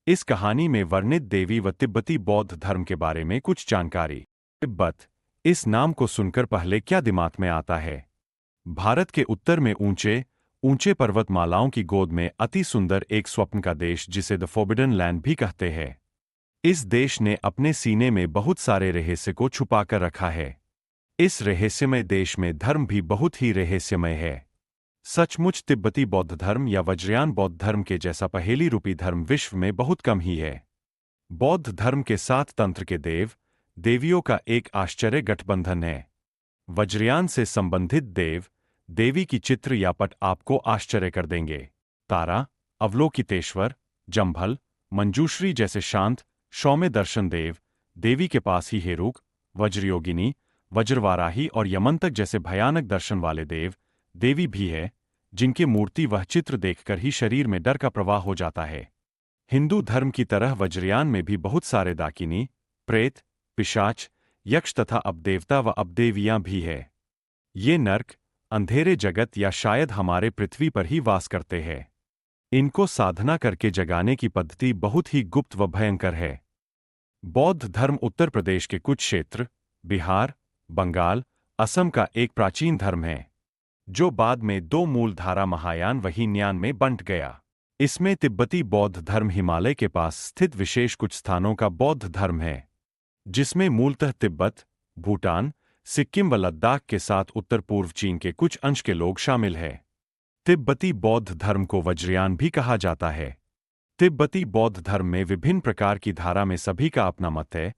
इस कहानी में वर्णित देवी व तिब्बती बौद्ध धर्म के बारे में कुछ जानकारी। तिब्बत, इस नाम को सुनकर पहले क्या दिमाग में आता है? भारत के उत्तर में ऊंचे ऊंचे पर्वतमालाओं की गोद में अति सुंदर एक स्वप्न का देश जिसे द फॉरबिडन लैंड भी कहते हैं। इस देश ने अपने सीने में बहुत सारे रहस्य को छुपाकर रखा है। इस रहस्यमय देश में धर्म भी बहुत ही रहस्यमय है। सचमुच तिब्बती बौद्ध धर्म या वज्रयान बौद्ध धर्म के जैसा पहेली रूपी धर्म विश्व में बहुत कम ही है। बौद्ध धर्म के साथ तंत्र के देव देवियों का एक आश्चर्य गठबंधन है। वज्रयान से संबंधित देव देवी की चित्र या पट आपको आश्चर्य कर देंगे। तारा, अवलोकितेश्वर, जंभल, मंजूश्री जैसे शांत सौम्य दर्शन देव देवी के पास ही हेरुक, वज्रयोगिनी, वज्रवाराही और यमंतक जैसे भयानक दर्शन वाले देव देवी भी है, जिनकी मूर्ति वह चित्र देखकर ही शरीर में डर का प्रवाह हो जाता है। हिंदू धर्म की तरह वज्रयान में भी बहुत सारे डाकिनी, प्रेत, पिशाच, यक्ष तथा अपदेवता व अपदेवियां भी है। ये नर्क, अंधेरे जगत या शायद हमारे पृथ्वी पर ही वास करते हैं। इनको साधना करके जगाने की पद्धति बहुत ही गुप्त व भयंकर है। बौद्ध धर्म उत्तर प्रदेश के कुछ क्षेत्र, बिहार, बंगाल, असम का एक प्राचीन धर्म है, जो बाद में दो मूल धारा महायान व हीनयान में बंट गया। इसमें तिब्बती बौद्ध धर्म हिमालय के पास स्थित विशेष कुछ स्थानों का बौद्ध धर्म है, जिसमें मूलतः तिब्बत, भूटान, सिक्किम व लद्दाख के साथ उत्तर पूर्व चीन के कुछ अंश के लोग शामिल हैं। तिब्बती बौद्ध धर्म को वज्रयान भी कहा जाता है। तिब्बती बौद्ध धर्म में विभिन्न प्रकार की धारा में सभी का अपना मत है,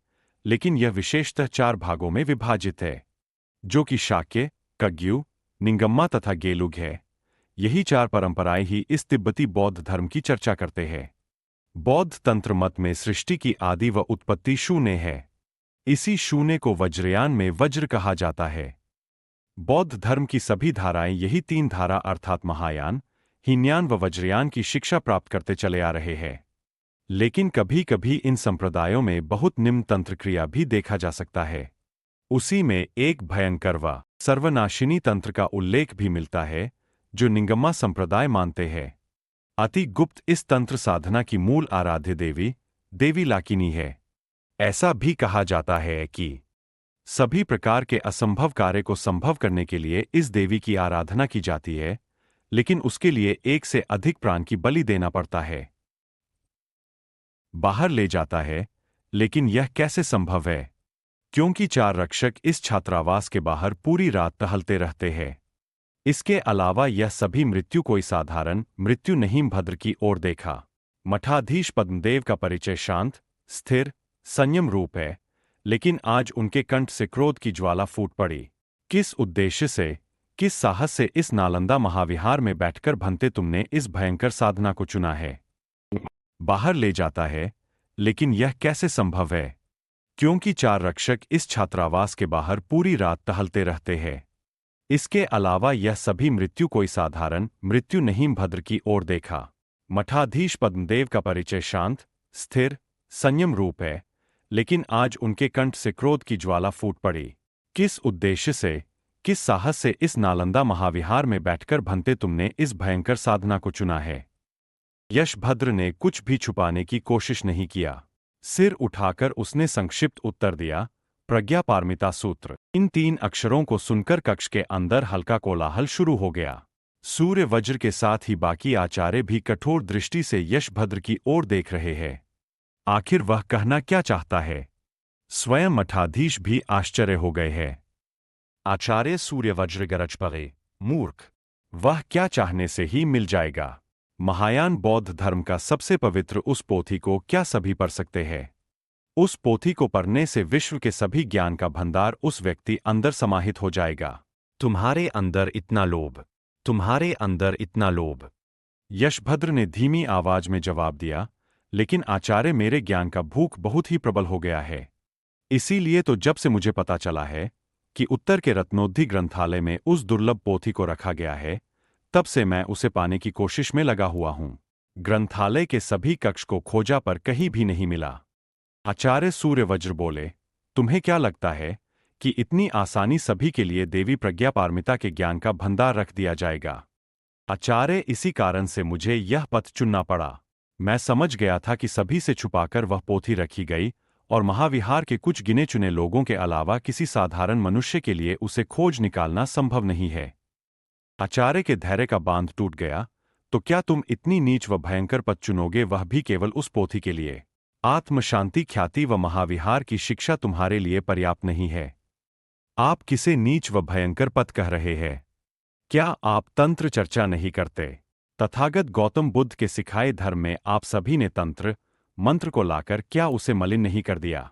लेकिन यह विशेषतः 4 भागों में विभाजित है, जो कि शाक्य, कग्यू, निंगम्मा तथा गेलुग है। यही 4 परंपराएं ही इस तिब्बती बौद्ध धर्म की चर्चा करते हैं। बौद्ध तंत्र मत में सृष्टि की आदि व उत्पत्ति शून्य है। इसी शून्य को वज्रयान में वज्र कहा जाता है। बौद्ध धर्म की सभी धाराएं यही 3 धारा अर्थात महायान, हीनयान व वज्रयान की शिक्षा प्राप्त करते चले आ रहे हैं। लेकिन कभी कभी इन संप्रदायों में बहुत निम्न तंत्र क्रिया भी देखा जा सकता है। उसी में एक भयंकर व सर्वनाशिनी तंत्र का उल्लेख भी मिलता है, जो निंगम्मा संप्रदाय मानते हैं। अति गुप्त इस तंत्र साधना की मूल आराध्य देवी देवी लाकिनी है। ऐसा भी कहा जाता है कि सभी प्रकार के असंभव कार्य को संभव करने के लिए इस देवी की आराधना की जाती है, लेकिन उसके लिए एक से अधिक प्राण की बलि देना पड़ता है। बाहर ले जाता है, लेकिन यह कैसे संभव है? क्योंकि 4 रक्षक इस छात्रावास के बाहर पूरी रात टहलते रहते हैं। इसके अलावा यह सभी मृत्यु कोई साधारण मृत्यु नहीं भद्र की ओर देखा। मठाधीश पद्मदेव का परिचय शांत, स्थिर, संयम रूप है, लेकिन आज उनके कंठ से क्रोध की ज्वाला फूट पड़ी। किस उद्देश्य से, किस साहस से इस नालंदा महाविहार में बैठकर भंते तुमने इस भयंकर साधना को चुना है? बाहर ले जाता है, लेकिन यह कैसे संभव है? क्योंकि 4 रक्षक इस छात्रावास के बाहर पूरी रात टहलते रहते हैं। इसके अलावा यह सभी मृत्यु कोई साधारण मृत्यु नहीं भद्र की ओर देखा। मठाधीश पद्मदेव का परिचय शांत, स्थिर, संयम रूप है, लेकिन आज उनके कंठ से क्रोध की ज्वाला फूट पड़ी। किस उद्देश्य से, किस साहस से इस नालंदा महाविहार में बैठकर भंते तुमने इस भयंकर साधना को चुना है? यशभद्र ने कुछ भी छुपाने की कोशिश नहीं किया। सिर उठाकर उसने संक्षिप्त उत्तर दिया, प्रज्ञापारमिता सूत्र। इन 3 अक्षरों को सुनकर कक्ष के अंदर हल्का कोलाहल शुरू हो गया। सूर्य वज्र के साथ ही बाकी आचार्य भी कठोर दृष्टि से यशभद्र की ओर देख रहे हैं। आखिर वह कहना क्या चाहता है? स्वयं मठाधीश भी आश्चर्य हो गए हैं। आचार्य सूर्य वज्र गरज पड़े, मूर्ख, वह क्या चाहने से ही मिल जाएगा? महायान बौद्ध धर्म का सबसे पवित्र उस पोथी को क्या सभी पढ़ सकते हैं? उस पोथी को पढ़ने से विश्व के सभी ज्ञान का भंडार उस व्यक्ति अंदर समाहित हो जाएगा। तुम्हारे अंदर इतना लोभ, तुम्हारे अंदर इतना लोभ। यशभद्र ने धीमी आवाज में जवाब दिया, लेकिन आचार्य मेरे ज्ञान का भूख बहुत ही प्रबल हो गया है। इसीलिए तो जब से मुझे पता चला है कि उत्तर के रत्नोद्धि ग्रंथालय में उस दुर्लभ पोथी को रखा गया है, तब से मैं उसे पाने की कोशिश में लगा हुआ हूं। ग्रंथालय के सभी कक्ष को खोजा पर कहीं भी नहीं मिला। आचार्य सूर्यवज्र बोले, तुम्हें क्या लगता है कि इतनी आसानी सभी के लिए देवी प्रज्ञापारमिता के ज्ञान का भंडार रख दिया जाएगा? आचार्य, इसी कारण से मुझे यह पथ चुनना पड़ा। मैं समझ गया था कि सभी से छुपाकर वह पोथी रखी गई और महाविहार के कुछ गिने चुने लोगों के अलावा किसी साधारण मनुष्य के लिए उसे खोज निकालना संभव नहीं है। आचार्य के धैर्य का बांध टूट गया। तो क्या तुम इतनी नीच व भयंकर पद चुनोगे, वह भी केवल उस पोथी के लिए? आत्मशांति, ख्याति व महाविहार की शिक्षा तुम्हारे लिए पर्याप्त नहीं है। आप किसे नीच व भयंकर पद कह रहे हैं? क्या आप तंत्र चर्चा नहीं करते? तथागत गौतम बुद्ध के सिखाए धर्म में आप सभी ने तंत्र मंत्र को लाकर क्या उसे मलिन नहीं कर दिया?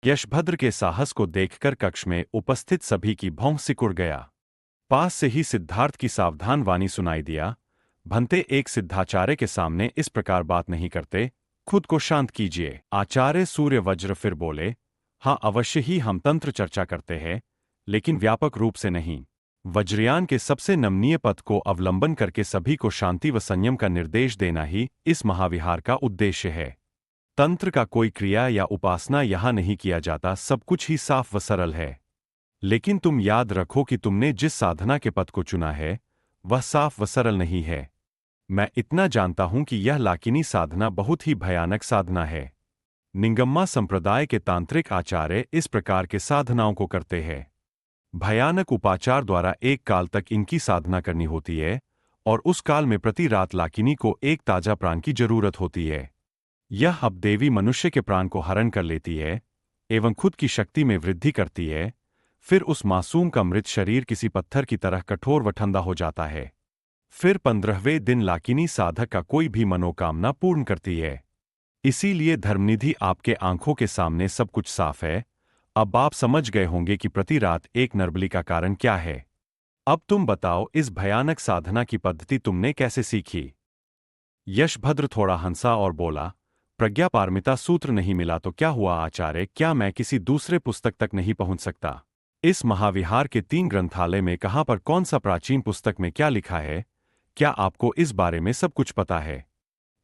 यशभद्र के साहस को देखकर कक्ष में उपस्थित सभी की भौं सिकुड़ गया। पास से ही सिद्धार्थ की सावधान वाणी सुनाई दिया, भंते, एक सिद्धाचार्य के सामने इस प्रकार बात नहीं करते, खुद को शांत कीजिए। आचार्य सूर्य वज्र फिर बोले, हाँ अवश्य ही हम तंत्र चर्चा करते हैं, लेकिन व्यापक रूप से नहीं। वज्रयान के सबसे नमनीय पथ को अवलंबन करके सभी को शांति व संयम का निर्देश देना ही इस महाविहार का उद्देश्य है। तंत्र का कोई क्रिया या उपासना यहाँ नहीं किया जाता, सब कुछ ही साफ व सरल है। लेकिन तुम याद रखो कि तुमने जिस साधना के पथ को चुना है वह साफ व सरल नहीं है। मैं इतना जानता हूं कि यह लाकिनी साधना बहुत ही भयानक साधना है। निंगम्मा संप्रदाय के तांत्रिक आचार्य इस प्रकार के साधनाओं को करते हैं। भयानक उपाचार द्वारा एक काल तक इनकी साधना करनी होती है और उस काल में प्रति रात लाकिनी को एक ताजा प्राण की जरूरत होती है। यह अब देवी मनुष्य के प्राण को हरण कर लेती है एवं खुद की शक्ति में वृद्धि करती है। फिर उस मासूम का मृत शरीर किसी पत्थर की तरह कठोर व ठंडा हो जाता है। फिर 15वें दिन लाकिनी साधक का कोई भी मनोकामना पूर्ण करती है। इसीलिए धर्मनिधि, आपके आंखों के सामने सब कुछ साफ है। अब आप समझ गए होंगे कि प्रति रात एक नरबली का कारण क्या है। अब तुम बताओ, इस भयानक साधना की पद्धति तुमने कैसे सीखी? यशभद्र थोड़ा हंसा और बोला, प्रज्ञा पारमिता सूत्र नहीं मिला तो क्या हुआ आचार्य, क्या मैं किसी दूसरे पुस्तक तक नहीं पहुंच सकता? इस महाविहार के 3 ग्रंथालय में कहां पर कौन सा प्राचीन पुस्तक में क्या लिखा है? क्या आपको इस बारे में सब कुछ पता है?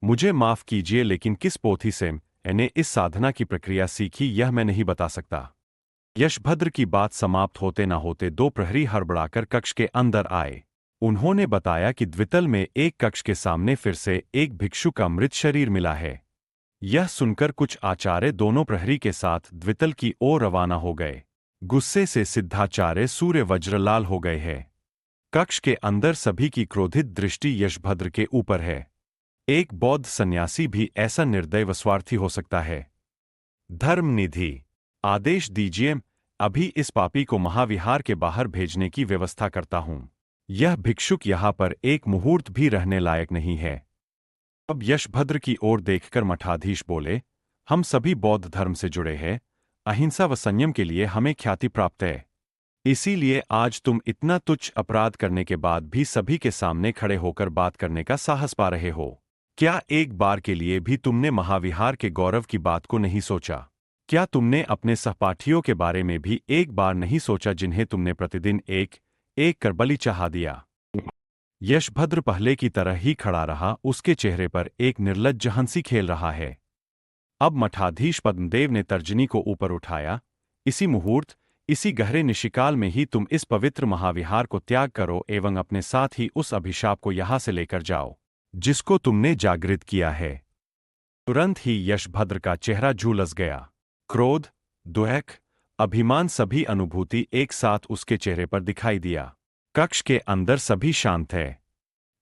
मुझे माफ कीजिए, लेकिन किस पोथी से मैंने इस साधना की प्रक्रिया सीखी यह मैं नहीं बता सकता। यशभद्र की बात समाप्त होते न होते 2 प्रहरी हड़बड़ाकर कक्ष के अंदर आए। उन्होंने बताया कि द्वितल में एक कक्ष के सामने फिर से एक भिक्षु का मृत शरीर मिला है। यह सुनकर कुछ आचार्य दोनों प्रहरी के साथ द्वितल की ओर रवाना हो गए। गुस्से से सिद्धाचार्य सूर्य वज्र लाल हो गए हैं। कक्ष के अंदर सभी की क्रोधित दृष्टि यशभद्र के ऊपर है। एक बौद्ध सन्यासी भी ऐसा निर्दय व स्वार्थी हो सकता है? धर्मनिधि, आदेश दीजिए, अभी इस पापी को महाविहार के बाहर भेजने की व्यवस्था करता हूं। यह भिक्षुक यहां पर एक मुहूर्त भी रहने लायक नहीं है। अब यशभद्र की ओर देखकर मठाधीश बोले, हम सभी बौद्ध धर्म से जुड़े हैं, अहिंसा व संयम के लिए हमें ख्याति प्राप्त है। इसीलिए आज तुम इतना तुच्छ अपराध करने के बाद भी सभी के सामने खड़े होकर बात करने का साहस पा रहे हो। क्या एक बार के लिए भी तुमने महाविहार के गौरव की बात को नहीं सोचा? क्या तुमने अपने सहपाठियों के बारे में भी एक बार नहीं सोचा जिन्हें तुमने प्रतिदिन एक एक कर बलि चढ़ा दिया? यशभद्र पहले की तरह ही खड़ा रहा, उसके चेहरे पर एक निर्लज्ज हंसी खेल रहा है। अब मठाधीश पद्मदेव ने तर्जनी को ऊपर उठाया, इसी मुहूर्त, इसी गहरे निशिकाल में ही तुम इस पवित्र महाविहार को त्याग करो एवं अपने साथ ही उस अभिशाप को यहां से लेकर जाओ जिसको तुमने जागृत किया है। तुरंत ही यशभद्र का चेहरा झुलस गया। क्रोध, दुख, अभिमान, सभी अनुभूति एक साथ उसके चेहरे पर दिखाई दिया। कक्ष के अंदर सभी शांत है।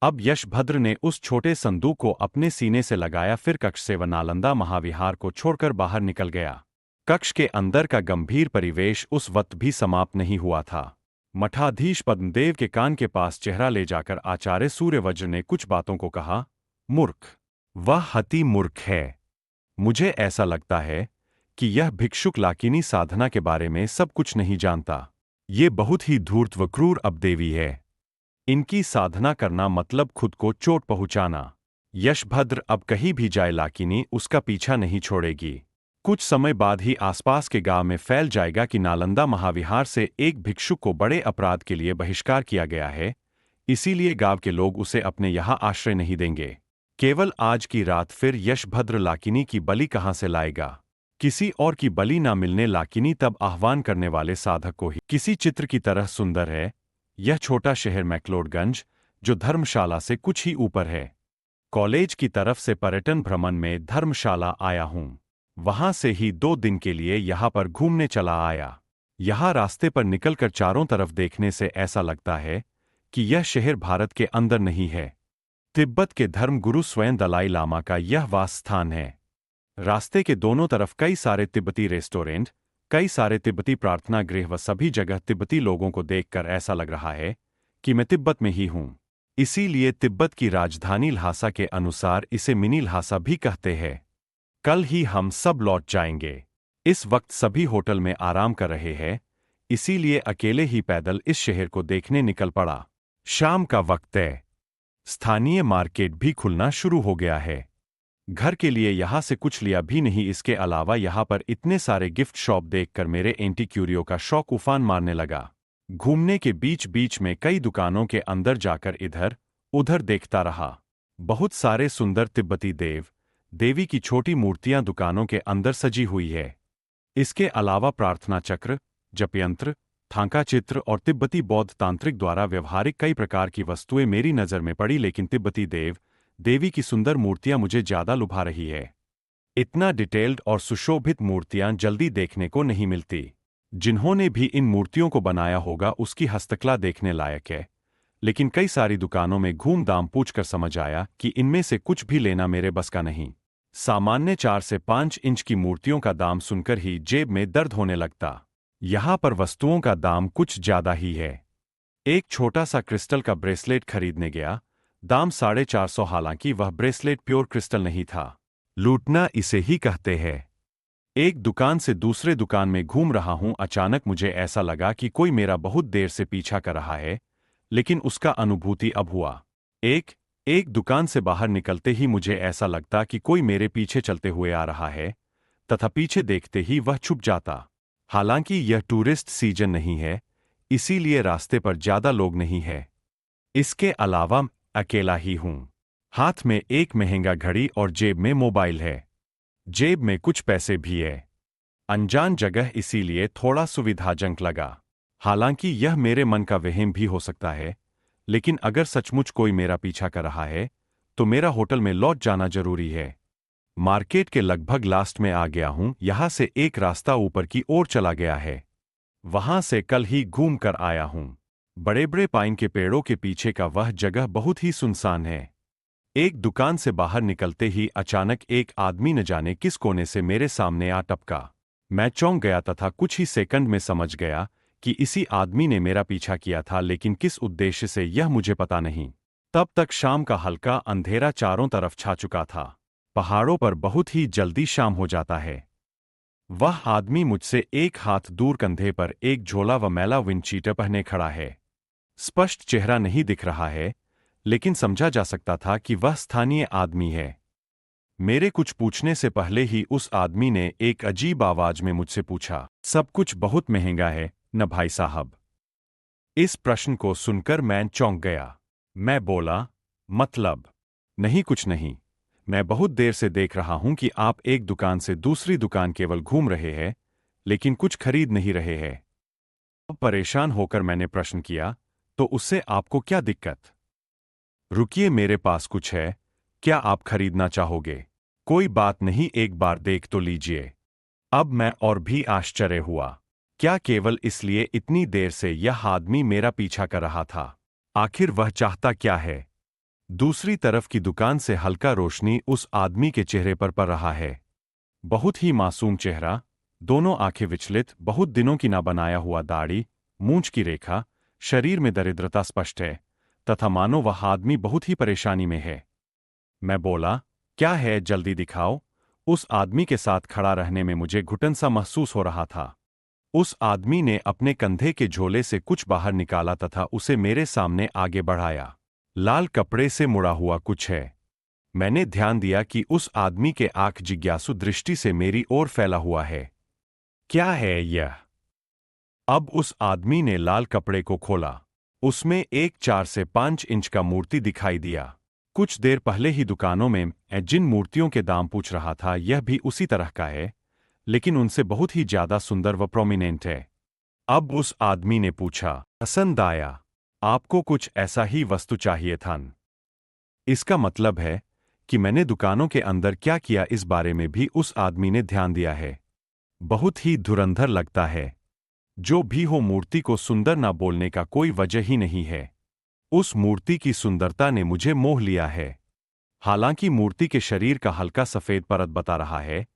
अब यशभद्र ने उस छोटे संदूक को अपने सीने से लगाया, फिर कक्ष से वह नालंदा महाविहार को छोड़कर बाहर निकल गया। कक्ष के अंदर का गंभीर परिवेश उस वक्त भी समाप्त नहीं हुआ था। मठाधीश पद्मदेव के कान के पास चेहरा ले जाकर आचार्य सूर्यवज्र ने कुछ बातों को कहा, मूर्ख, वह अति मूर्ख है। मुझे ऐसा लगता है कि यह भिक्षुक लाकिनी साधना के बारे में सब कुछ नहीं जानता। ये बहुत ही धूर्त व क्रूर अपदेवी है। इनकी साधना करना मतलब खुद को चोट पहुंचाना। यशभद्र अब कहीं भी जाए, लाकिनी उसका पीछा नहीं छोड़ेगी। कुछ समय बाद ही आसपास के गांव में फैल जाएगा कि नालंदा महाविहार से एक भिक्षुक को बड़े अपराध के लिए बहिष्कार किया गया है, इसीलिए गांव के लोग उसे अपने यहां आश्रय नहीं देंगे। केवल आज की रात फिर यशभद्र लाकिनी की बलि कहां से लाएगा? किसी और की बलि ना मिलने लाकिनी तब आह्वान करने वाले साधक को ही किसी चित्र की तरह सुंदर है। यह छोटा शहर मैक्लोडगंज, जो धर्मशाला से कुछ ही ऊपर है, कॉलेज की तरफ से पर्यटन भ्रमण में धर्मशाला आया हूँ। वहां से ही 2 दिन के लिए यहाँ पर घूमने चला आया। यहाँ रास्ते पर निकलकर चारों तरफ देखने से ऐसा लगता है कि यह शहर भारत के अंदर नहीं है। तिब्बत के धर्मगुरु स्वयं दलाई लामा का यह वास स्थान है। रास्ते के दोनों तरफ कई सारे तिब्बती रेस्टोरेंट, कई सारे तिब्बती प्रार्थना गृह व सभी जगह तिब्बती लोगों को देखकर ऐसा लग रहा है कि मैं तिब्बत में ही हूँ। इसीलिए तिब्बत की राजधानी ल्हासा के अनुसार इसे मिनी ल्हासा भी कहते हैं। कल ही हम सब लौट जाएंगे। इस वक्त सभी होटल में आराम कर रहे हैं, इसीलिए अकेले ही पैदल इस शहर को देखने निकल पड़ा। शाम का वक्त है। स्थानीय मार्केट भी खुलना शुरू हो गया है। घर के लिए यहाँ से कुछ लिया भी नहीं। इसके अलावा यहाँ पर इतने सारे गिफ्ट शॉप देखकर मेरे एंटी क्यूरियो का शौक उफान मारने लगा। घूमने के बीच बीच में कई दुकानों के अंदर जाकर इधर उधर देखता रहा। बहुत सारे सुंदर तिब्बती देव देवी की छोटी मूर्तियां दुकानों के अंदर सजी हुई है। इसके अलावा प्रार्थना चक्र, जपयंत्र, थांका चित्र और तिब्बती बौद्ध तांत्रिक द्वारा व्यवहारिक कई प्रकार की वस्तुएं मेरी नजर में पड़ी, लेकिन तिब्बती देव देवी की सुंदर मूर्तियां मुझे ज्यादा लुभा रही है। इतना डिटेल्ड और सुशोभित मूर्तियां जल्दी देखने को नहीं मिलती। जिन्होंने भी इन मूर्तियों को बनाया होगा उसकी हस्तकला देखने लायक है, लेकिन कई सारी दुकानों में घूम दाम पूछकर समझ आया कि इनमें से कुछ भी लेना मेरे बस का नहीं। सामान्य 4 से 5 इंच की मूर्तियों का दाम सुनकर ही जेब में दर्द होने लगता। यहाँ पर वस्तुओं का दाम कुछ ज्यादा ही है। एक छोटा सा क्रिस्टल का ब्रेसलेट खरीदने गया, दाम 450। हालांकि वह ब्रेसलेट प्योर क्रिस्टल नहीं था। लूटना इसे ही कहते हैं। एक दुकान से दूसरे दुकान में घूम रहा हूं, अचानक मुझे ऐसा लगा कि कोई मेरा बहुत देर से पीछा कर रहा है, लेकिन उसका अनुभूति अब हुआ। एक दुकान से बाहर निकलते ही मुझे ऐसा लगता कि कोई मेरे पीछे चलते हुए आ रहा है, तथा पीछे देखते ही वह छुप जाता। हालांकि यह टूरिस्ट सीजन नहीं है, इसीलिए रास्ते पर ज्यादा लोग नहीं है। इसके अलावा अकेला ही हूं। हाथ में एक महंगा घड़ी और जेब में मोबाइल है। जेब में कुछ पैसे भी है। अनजान जगह इसीलिए थोड़ा सुविधाजनक लगा। हालांकि यह मेरे मन का वहम भी हो सकता है, लेकिन अगर सचमुच कोई मेरा पीछा कर रहा है तो मेरा होटल में लौट जाना जरूरी है। मार्केट के लगभग लास्ट में आ गया हूं। यहां से एक रास्ता ऊपर की ओर चला गया है। वहां से कल ही घूम कर आया हूं। बड़े बड़े पाइन के पेड़ों के पीछे का वह जगह बहुत ही सुनसान है। एक दुकान से बाहर निकलते ही अचानक एक आदमी न जाने किस कोने से मेरे सामने आ टपका। मैं चौंक गया तथा कुछ ही सेकंड में समझ गया कि इसी आदमी ने मेरा पीछा किया था, लेकिन किस उद्देश्य से यह मुझे पता नहीं। तब तक शाम का हल्का अंधेरा चारों तरफ छा चुका था। पहाड़ों पर बहुत ही जल्दी शाम हो जाता है। वह आदमी मुझसे एक हाथ दूर कंधे पर एक झोला व मैला विंडशीटर पहने खड़ा है। स्पष्ट चेहरा नहीं दिख रहा है, लेकिन समझा जा सकता था कि वह स्थानीय आदमी है। मेरे कुछ पूछने से पहले ही उस आदमी ने एक अजीब आवाज में मुझसे पूछा, सब कुछ बहुत महंगा है न भाई साहब? इस प्रश्न को सुनकर मैं चौंक गया। मैं बोला, मतलब? नहीं, कुछ नहीं। मैं बहुत देर से देख रहा हूं कि आप एक दुकान से दूसरी दुकान केवल घूम रहे हैं, लेकिन कुछ खरीद नहीं रहे हैं। अब परेशान होकर मैंने प्रश्न किया, तो उससे आपको क्या दिक्कत? रुकिए, मेरे पास कुछ है, क्या आप खरीदना चाहोगे? कोई बात नहीं, एक बार देख तो लीजिए। अब मैं और भी आश्चर्य हुआ। क्या केवल इसलिए इतनी देर से यह आदमी मेरा पीछा कर रहा था? आखिर वह चाहता क्या है? दूसरी तरफ की दुकान से हल्का रोशनी उस आदमी के चेहरे पर पड़ रहा है। बहुत ही मासूम चेहरा, दोनों आंखें विचलित, बहुत दिनों की ना बनाया हुआ दाढ़ी, मूंछ की रेखा, शरीर में दरिद्रता स्पष्ट है, तथा मानो वह आदमी बहुत ही परेशानी में है। मैं बोला, क्या है, जल्दी दिखाओ। उस आदमी के साथ खड़ा रहने में मुझे घुटन सा महसूस हो रहा था। उस आदमी ने अपने कंधे के झोले से कुछ बाहर निकाला तथा उसे मेरे सामने आगे बढ़ाया। लाल कपड़े से मुड़ा हुआ कुछ है। मैंने ध्यान दिया कि उस आदमी के आंख जिज्ञासु दृष्टि से मेरी ओर फैला हुआ है। क्या है यह? अब उस आदमी ने लाल कपड़े को खोला। उसमें एक 4 से 5 इंच का मूर्ति दिखाई दिया। कुछ देर पहले ही दुकानों में मैं जिन मूर्तियों के दाम पूछ रहा था, यह भी उसी तरह का है, लेकिन उनसे बहुत ही ज्यादा सुंदर व प्रोमिनेंट है। अब उस आदमी ने पूछा, पसंद आया? आपको कुछ ऐसा ही वस्तु चाहिए था? इसका मतलब है कि मैंने दुकानों के अंदर क्या किया इस बारे में भी उस आदमी ने ध्यान दिया है। बहुत ही धुरंधर लगता है। जो भी हो, मूर्ति को सुंदर ना बोलने का कोई वजह ही नहीं है। उस मूर्ति की सुंदरता ने मुझे मोह लिया है। हालांकि मूर्ति के शरीर का हल्का सफेद परत बता रहा है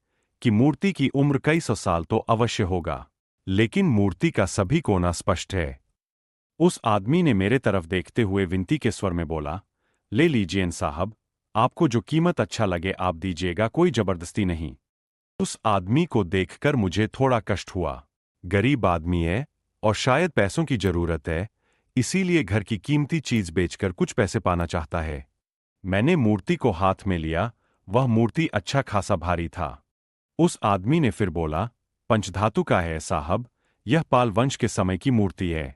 कि मूर्ति की उम्र कई सौ साल तो अवश्य होगा, लेकिन मूर्ति का सभी कोना स्पष्ट है। उस आदमी ने मेरे तरफ देखते हुए विनती के स्वर में बोला, ले लीजिए साहब, आपको जो कीमत अच्छा लगे आप दीजिएगा, कोई जबरदस्ती नहीं। उस आदमी को देखकर मुझे थोड़ा कष्ट हुआ। गरीब आदमी है और शायद पैसों की जरूरत है, इसीलिए घर की कीमती चीज बेचकर कुछ पैसे पाना चाहता है। मैंने मूर्ति को हाथ में लिया। वह मूर्ति अच्छा खासा भारी था। उस आदमी ने फिर बोला, पंचधातु का है साहब, यह पाल वंश के समय की मूर्ति है।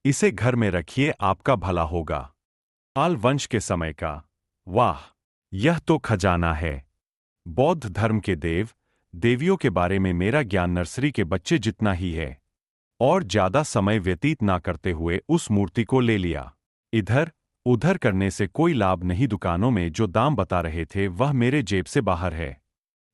इसे घर में रखिए, आपका भला होगा। पाल वंश के समय का? वाह, यह तो खजाना है। बौद्ध धर्म के देव देवियों के बारे में मेरा ज्ञान नर्सरी के बच्चे जितना ही है। और ज्यादा समय व्यतीत ना करते हुए उस मूर्ति को ले लिया। इधर उधर करने से कोई लाभ नहीं। दुकानों में जो दाम बता रहे थे वह मेरे जेब से बाहर है।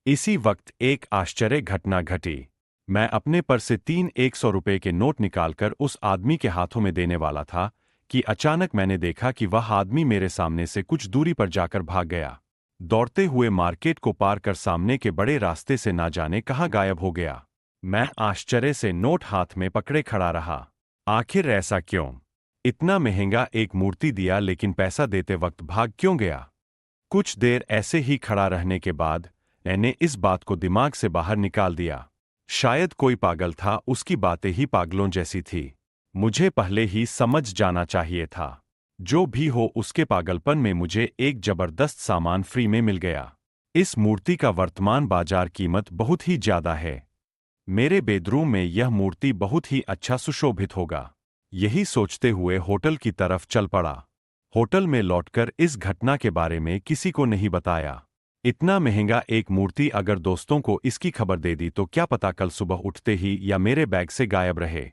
इसी वक्त एक आश्चर्य घटना घटी। मैं अपने पर से 100 रुपए के नोट निकालकर उस आदमी के हाथों में देने वाला था कि अचानक मैंने देखा कि वह आदमी मेरे सामने से कुछ दूरी पर जाकर भाग गया। दौड़ते हुए मार्केट को पार कर सामने के बड़े रास्ते से ना जाने कहाँ गायब हो गया। मैं आश्चर्य से नोट हाथ में पकड़े खड़ा रहा। आखिर ऐसा क्यों? इतना महंगा एक मूर्ति दिया, लेकिन पैसा देते वक्त भाग क्यों गया? कुछ देर ऐसे ही खड़ा रहने के बाद मैंने इस बात को दिमाग से बाहर निकाल दिया। शायद कोई पागल था, उसकी बातें ही पागलों जैसी थी। मुझे पहले ही समझ जाना चाहिए था। जो भी हो, उसके पागलपन में मुझे एक जबरदस्त सामान फ्री में मिल गया। इस मूर्ति का वर्तमान बाजार कीमत बहुत ही ज्यादा है। मेरे बेडरूम में यह मूर्ति बहुत ही अच्छा सुशोभित होगा। यही सोचते हुए होटल की तरफ चल पड़ा। होटल में लौटकर इस घटना के बारे में किसी को नहीं बताया। इतना महंगा एक मूर्ति अगर दोस्तों को इसकी खबर दे दी तो क्या पता कल सुबह उठते ही या मेरे बैग से गायब रहे।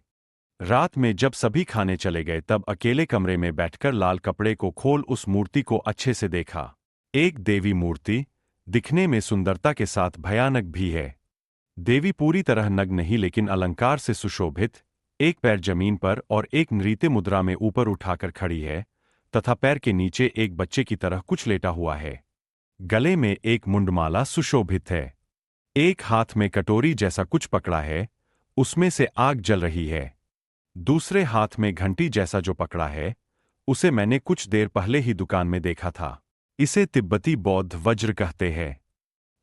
रात में जब सभी खाने चले गए तब अकेले कमरे में बैठकर लाल कपड़े को खोल उस मूर्ति को अच्छे से देखा। एक देवी मूर्ति, दिखने में सुंदरता के साथ भयानक भी है। देवी पूरी तरह नग्न नहीं, लेकिन अलंकार से सुशोभित। एक पैर जमीन पर और एक नृत्य मुद्रा में ऊपर उठाकर खड़ी है तथा पैर के नीचे एक बच्चे की तरह कुछ लेटा हुआ है। गले में एक मुंडमाला सुशोभित है। एक हाथ में कटोरी जैसा कुछ पकड़ा है, उसमें से आग जल रही है। दूसरे हाथ में घंटी जैसा जो पकड़ा है, उसे मैंने कुछ देर पहले ही दुकान में देखा था। इसे तिब्बती बौद्ध वज्र कहते हैं।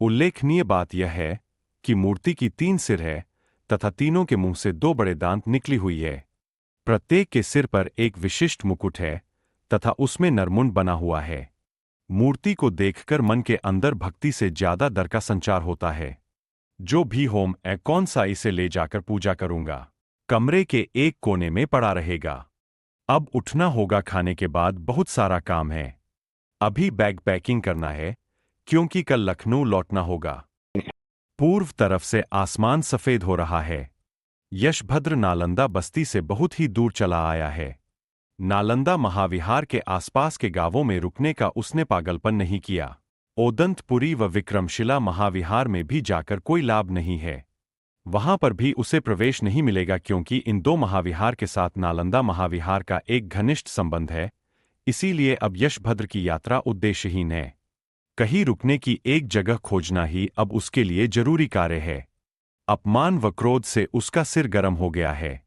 उल्लेखनीय बात यह है कि मूर्ति की 3 सिर है तथा तीनों के मुंह से 2 बड़े दांत निकली हुई है। प्रत्येक के सिर पर एक विशिष्ट मुकुट है तथा उसमें नरमुंड बना हुआ है। मूर्ति को देखकर मन के अंदर भक्ति से ज्यादा डर का संचार होता है। जो भी होम कौन सा इसे ले जाकर पूजा करूंगा। कमरे के एक कोने में पड़ा रहेगा। अब उठना होगा, खाने के बाद बहुत सारा काम है। अभी बैग पैकिंग करना है क्योंकि कल लखनऊ लौटना होगा। पूर्व तरफ से आसमान सफेद हो रहा है। यशभद्र नालंदा बस्ती से बहुत ही दूर चला आया है। नालंदा महाविहार के आसपास के गांवों में रुकने का उसने पागलपन नहीं किया। ओदंतपुरी व विक्रमशिला महाविहार में भी जाकर कोई लाभ नहीं है। वहां पर भी उसे प्रवेश नहीं मिलेगा क्योंकि इन 2 महाविहार के साथ नालंदा महाविहार का एक घनिष्ठ संबंध है। इसीलिए अब यशभद्र की यात्रा उद्देश्यहीन है। कहीं रुकने की एक जगह खोजना ही अब उसके लिए जरूरी कार्य है। अपमान व क्रोध से उसका सिर गर्म हो गया है।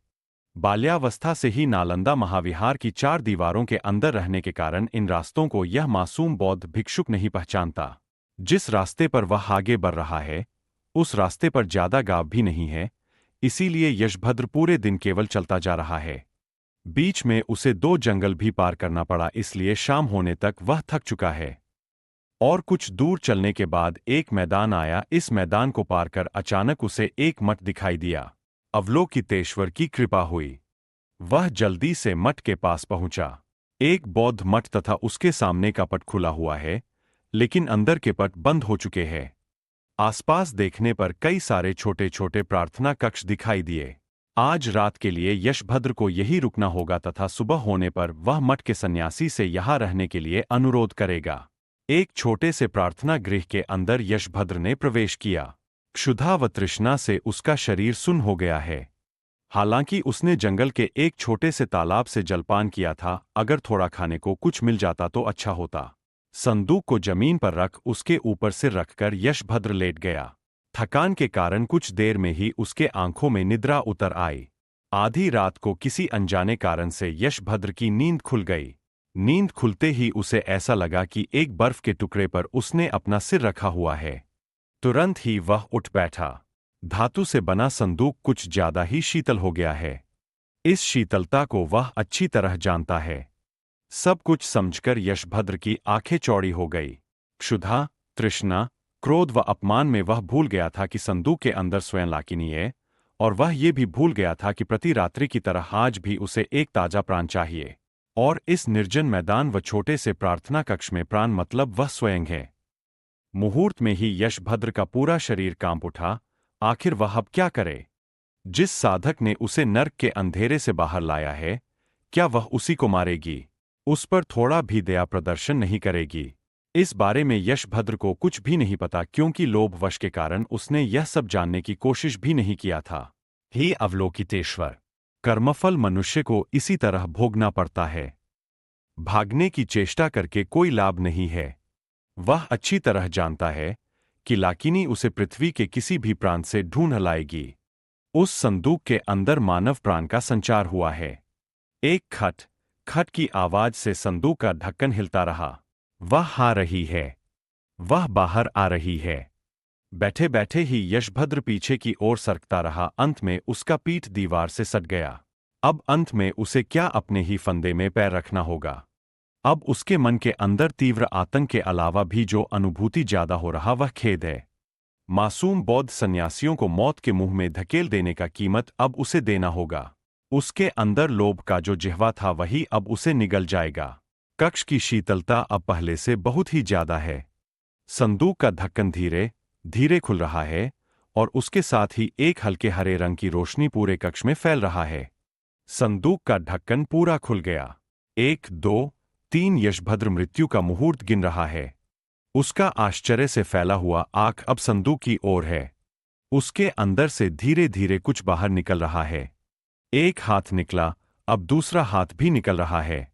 बाल्यावस्था से ही नालंदा महाविहार की 4 दीवारों के अंदर रहने के कारण इन रास्तों को यह मासूम बौद्ध भिक्षुक नहीं पहचानता। जिस रास्ते पर वह आगे बढ़ रहा है उस रास्ते पर ज्यादा गांव भी नहीं है, इसीलिए यशभद्र पूरे दिन केवल चलता जा रहा है। बीच में उसे 2 जंगल भी पार करना पड़ा, इसलिए शाम होने तक वह थक चुका है। और कुछ दूर चलने के बाद एक मैदान आया। इस मैदान को पार कर अचानक उसे एक मठ दिखाई दिया। अवलोकितेश्वर की कृपा हुई। वह जल्दी से मठ के पास पहुंचा। एक बौद्ध मठ तथा उसके सामने का पट खुला हुआ है, लेकिन अंदर के पट बंद हो चुके हैं। आसपास देखने पर कई सारे छोटे छोटे प्रार्थना कक्ष दिखाई दिए। आज रात के लिए यशभद्र को यही रुकना होगा तथा सुबह होने पर वह मठ के सन्यासी से यहाँ रहने के लिए अनुरोध करेगा। एक छोटे से प्रार्थना गृह के अंदर यशभद्र ने प्रवेश किया। क्षुधा व तृष्णा से उसका शरीर सुन्न हो गया है। हालांकि उसने जंगल के एक छोटे से तालाब से जलपान किया था, अगर थोड़ा खाने को कुछ मिल जाता तो अच्छा होता। संदूक को जमीन पर रख उसके ऊपर सिर रखकर यशभद्र लेट गया। थकान के कारण कुछ देर में ही उसके आंखों में निद्रा उतर आई। आधी रात को किसी अनजाने कारण से यशभद्र की नींद खुल गई। नींद खुलते ही उसे ऐसा लगा कि एक बर्फ के टुकड़े पर उसने अपना सिर रखा हुआ है। तुरंत ही वह उठ बैठा। धातु से बना संदूक कुछ ज्यादा ही शीतल हो गया है। इस शीतलता को वह अच्छी तरह जानता है। सब कुछ समझकर यशभद्र की आंखें चौड़ी हो गई। क्षुधा, तृष्णा, क्रोध व अपमान में वह भूल गया था कि संदूक के अंदर स्वयं लाकिनी है, और वह ये भी भूल गया था कि प्रति रात्रि की तरह आज भी उसे एक ताजा प्राण चाहिए। और इस निर्जन मैदान व छोटे से प्रार्थना कक्ष में प्राण मतलब वह स्वयं है। मुहूर्त में ही यशभद्र का पूरा शरीर कांप उठा। आखिर वह अब क्या करे? जिस साधक ने उसे नर्क के अंधेरे से बाहर लाया है, क्या वह उसी को मारेगी? उस पर थोड़ा भी दया प्रदर्शन नहीं करेगी? इस बारे में यशभद्र को कुछ भी नहीं पता, क्योंकि लोभवश के कारण उसने यह सब जानने की कोशिश भी नहीं किया था। हे अवलोकितेश्वर, कर्मफल मनुष्य को इसी तरह भोगना पड़ता है। भागने की चेष्टा करके कोई लाभ नहीं है। वह अच्छी तरह जानता है कि लाकिनी उसे पृथ्वी के किसी भी प्रांत से ढूंढ लाएगी। उस संदूक के अंदर मानव प्राण का संचार हुआ है। एक खट खट की आवाज से संदूक का ढक्कन हिलता रहा। वह आ रही है, वह बाहर आ रही है। बैठे बैठे ही यशभद्र पीछे की ओर सरकता रहा। अंत में उसका पीठ दीवार से सट गया। अब अंत में उसे क्या अपने ही फंदे में पैर रखना होगा? अब उसके मन के अंदर तीव्र आतंक के अलावा भी जो अनुभूति ज्यादा हो रहा वह खेद है। मासूम बौद्ध सन्यासियों को मौत के मुंह में धकेल देने का कीमत अब उसे देना होगा। उसके अंदर लोभ का जो जिह्वा था वही अब उसे निगल जाएगा। कक्ष की शीतलता अब पहले से बहुत ही ज्यादा है। संदूक का ढक्कन धीरे धीरे खुल रहा है और उसके साथ ही एक हल्के हरे रंग की रोशनी पूरे कक्ष में फैल रहा है। संदूक का ढक्कन पूरा खुल गया। 1, 2, 3 यशभद्र मृत्यु का मुहूर्त गिन रहा है। उसका आश्चर्य से फैला हुआ आंख अब संदूक की ओर है। उसके अंदर से धीरे धीरे कुछ बाहर निकल रहा है। एक हाथ निकला, अब दूसरा हाथ भी निकल रहा है।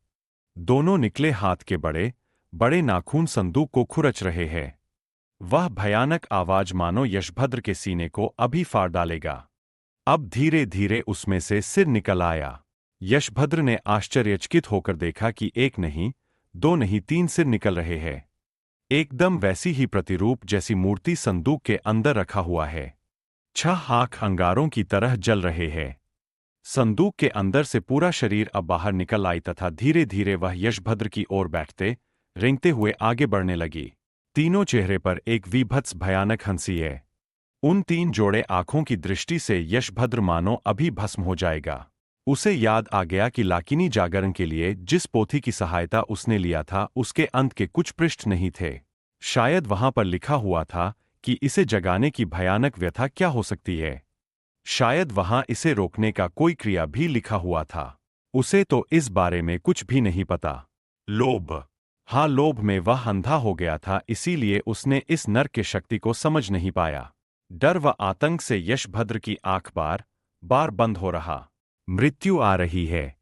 दोनों निकले हाथ के बड़े बड़े नाखून संदूक को खुरच रहे हैं। वह भयानक आवाज मानो यशभद्र के सीने को अभी फाड़ डालेगा। अब धीरे धीरे उसमें से सिर निकल आया। यशभद्र ने आश्चर्यचकित होकर देखा कि एक नहीं, दो नहीं, 3 सिर निकल रहे हैं। एकदम वैसी ही प्रतिरूप जैसी मूर्ति संदूक के अंदर रखा हुआ है। 6 आंख अंगारों की तरह जल रहे हैं। संदूक के अंदर से पूरा शरीर अब बाहर निकल आई तथा धीरे धीरे वह यशभद्र की ओर बैठते रेंगते हुए आगे बढ़ने लगी। तीनों चेहरे पर एक विभत्स भयानक हंसी है। उन 3 जोड़े आंखों की दृष्टि से यशभद्र मानो अभी भस्म हो जाएगा। उसे याद आ गया कि लाकिनी जागरण के लिए जिस पोथी की सहायता उसने लिया था उसके अंत के कुछ पृष्ठ नहीं थे। शायद वहां पर लिखा हुआ था कि इसे जगाने की भयानक व्यथा क्या हो सकती है। शायद वहां इसे रोकने का कोई क्रिया भी लिखा हुआ था। उसे तो इस बारे में कुछ भी नहीं पता। लोभ, हाँ, लोभ में वह अंधा हो गया था, इसीलिए उसने इस नर्क के शक्ति को समझ नहीं पाया। डर व आतंक से यशभद्र की आंख बार बार बंद हो रहा। मृत्यु आ रही है।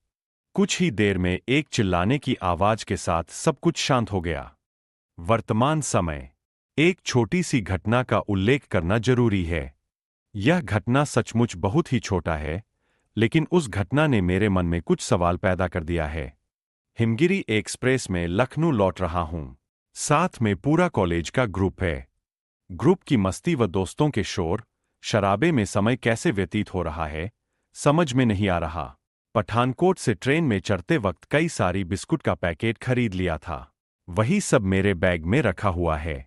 कुछ ही देर में एक चिल्लाने की आवाज के साथ सब कुछ शांत हो गया। वर्तमान समय। एक छोटी सी घटना का उल्लेख करना जरूरी है। यह घटना सचमुच बहुत ही छोटा है, लेकिन उस घटना ने मेरे मन में कुछ सवाल पैदा कर दिया है। हिमगिरी एक्सप्रेस में लखनऊ लौट रहा हूं। साथ में पूरा कॉलेज का ग्रुप है। ग्रुप की मस्ती व दोस्तों के शोर शराबे में समय कैसे व्यतीत हो रहा है समझ में नहीं आ रहा। पठानकोट से ट्रेन में चढ़ते वक्त कई सारी बिस्कुट का पैकेट खरीद लिया था। वही सब मेरे बैग में रखा हुआ है।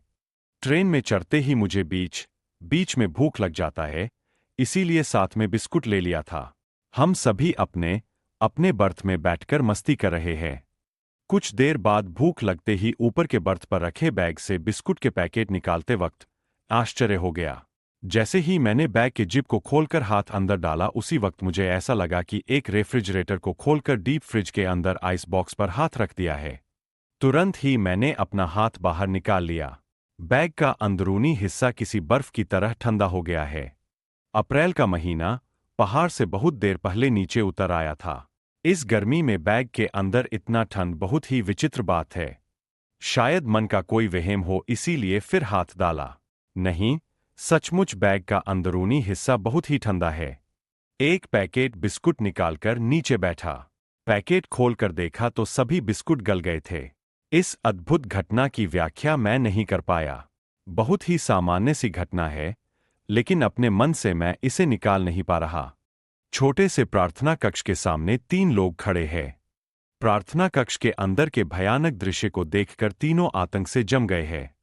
ट्रेन में चढ़ते ही मुझे बीच बीच में भूख लग जाता है, इसीलिए साथ में बिस्कुट ले लिया था। हम सभी अपने अपने बर्थ में बैठकर मस्ती कर रहे हैं। कुछ देर बाद भूख लगते ही ऊपर के बर्थ पर रखे बैग से बिस्कुट के पैकेट निकालते वक्त आश्चर्य हो गया। जैसे ही मैंने बैग के जिप को खोलकर हाथ अंदर डाला, उसी वक्त मुझे ऐसा लगा कि एक रेफ्रिजरेटर को खोलकर डीप फ्रिज के अंदर आइस बॉक्स पर हाथ रख दिया है। तुरंत ही मैंने अपना हाथ बाहर निकाल लिया। बैग का अंदरूनी हिस्सा किसी बर्फ की तरह ठंडा हो गया है। अप्रैल का महीना पहाड़ से बहुत देर पहले नीचे उतर आया था। इस गर्मी में बैग के अंदर इतना ठंड बहुत ही विचित्र बात है। शायद मन का कोई वहम हो, इसीलिए फिर हाथ डाला। नहीं, सचमुच बैग का अंदरूनी हिस्सा बहुत ही ठंडा है। एक पैकेट बिस्कुट निकालकर नीचे बैठा। पैकेट खोलकर देखा तो सभी बिस्कुट गल गए थे। इस अद्भुत घटना की व्याख्या मैं नहीं कर पाया। बहुत ही सामान्य सी घटना है, लेकिन अपने मन से मैं इसे निकाल नहीं पा रहा। छोटे से प्रार्थना कक्ष के सामने 3 लोग खड़े हैं। प्रार्थना कक्ष के अंदर के भयानक दृश्य को देखकर तीनों आतंक से जम गए हैं।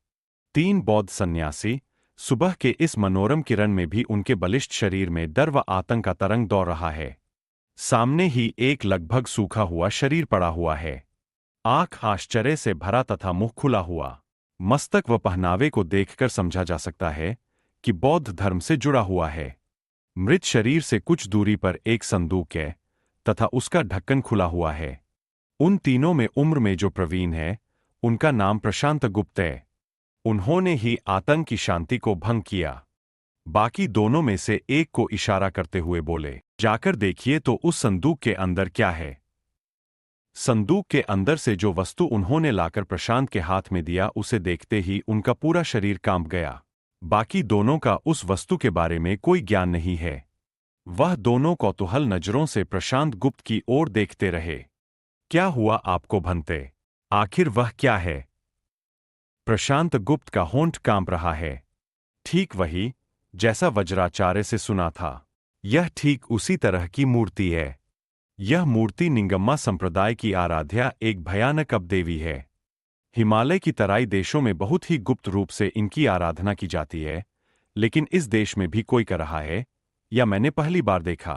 3 बौद्ध सन्यासी। सुबह के इस मनोरम किरण में भी उनके बलिष्ठ शरीर में डर व आतंक का तरंग दौड़ रहा है। सामने ही एक लगभग सूखा हुआ शरीर पड़ा हुआ है। आंख आश्चर्य से भरा तथा मुंह खुला हुआ। मस्तक व पहनावे को देखकर समझा जा सकता है कि बौद्ध धर्म से जुड़ा हुआ है। मृत शरीर से कुछ दूरी पर एक संदूक है तथा उसका ढक्कन खुला हुआ है। उन तीनों में उम्र में जो प्रवीण है, उनका नाम प्रशांत गुप्त है। उन्होंने ही आतंक की शांति को भंग किया। बाकी दोनों में से एक को इशारा करते हुए बोले, जाकर देखिए तो उस संदूक के अंदर क्या है। संदूक के अंदर से जो वस्तु उन्होंने लाकर प्रशांत के हाथ में दिया, उसे देखते ही उनका पूरा शरीर कांप गया। बाकी दोनों का उस वस्तु के बारे में कोई ज्ञान नहीं है। वह दोनों कौतूहल नजरों से प्रशांत गुप्त की ओर देखते रहे। क्या हुआ आपको भंते? आखिर वह क्या है? प्रशांत गुप्त का होंठ कांप रहा है। ठीक वही, जैसा वज्राचार्य से सुना था। यह ठीक उसी तरह की मूर्ति है। यह मूर्ति निंगम्मा संप्रदाय की आराध्या एक भयानक अपदेवी है। हिमालय की तराई देशों में बहुत ही गुप्त रूप से इनकी आराधना की जाती है, लेकिन इस देश में भी कोई कर रहा है, या मैंने पहली बार देखा।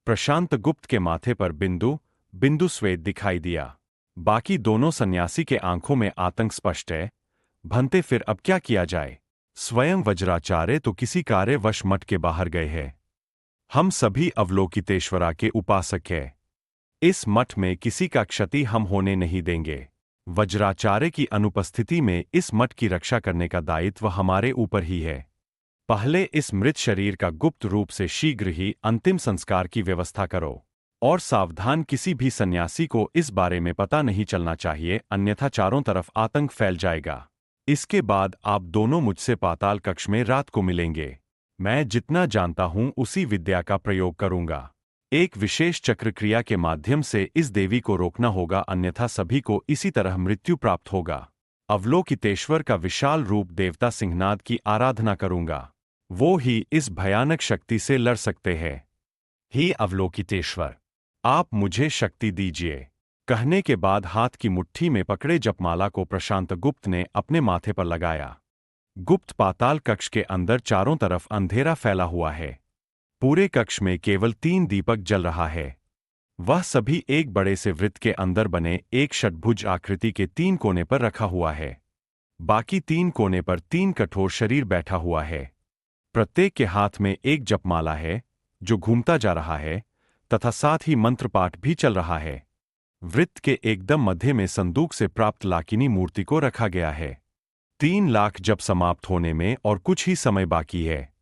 प्रशांत गुप्त के माथे पर बिंदु बिंदु स्वेद दिखाई दिया। बाकी दोनों सन्यासी के आंखों में आतंक स्पष्ट है। भंते फिर अब क्या किया जाए? स्वयं वज्राचार्य तो किसी कार्यवश मठ के बाहर गए हैं। हम सभी अवलोकितेश्वरा के उपासक हैं। इस मठ में किसी का क्षति हम होने नहीं देंगे। वज्राचार्य की अनुपस्थिति में इस मठ की रक्षा करने का दायित्व हमारे ऊपर ही है। पहले इस मृत शरीर का गुप्त रूप से शीघ्र ही अंतिम संस्कार की व्यवस्था करो। और सावधान, किसी भी सन्यासी को इस बारे में पता नहीं चलना चाहिए, अन्यथा चारों तरफ आतंक फैल जाएगा। इसके बाद आप दोनों मुझसे पाताल कक्ष में रात को मिलेंगे। मैं जितना जानता हूं उसी विद्या का प्रयोग करूंगा। एक विशेष चक्रक्रिया के माध्यम से इस देवी को रोकना होगा, अन्यथा सभी को इसी तरह मृत्यु प्राप्त होगा। अवलोकितेश्वर का विशाल रूप देवता सिंहनाद की आराधना करूंगा। वो ही इस भयानक शक्ति से लड़ सकते हैं। हे अवलोकितेश्वर, आप मुझे शक्ति दीजिए। कहने के बाद हाथ की मुट्ठी में पकड़े जपमाला को प्रशांत गुप्त ने अपने माथे पर लगाया। गुप्त पाताल कक्ष के अंदर चारों तरफ अंधेरा फैला हुआ है। पूरे कक्ष में केवल 3 दीपक जल रहा है। वह सभी एक बड़े से वृत्त के अंदर बने एक षटभुज आकृति के 3 कोने पर रखा हुआ है। बाकी 3 कोने पर 3 कठोर शरीर बैठा हुआ है। प्रत्येक के हाथ में एक जपमाला है जो घूमता जा रहा है, तथा साथ ही मंत्र पाठ भी चल रहा है। वृत्त के एकदम मध्य में संदूक से प्राप्त लाकिनी मूर्ति को रखा गया है। 3 लाख जप समाप्त होने में और कुछ ही समय बाकी है।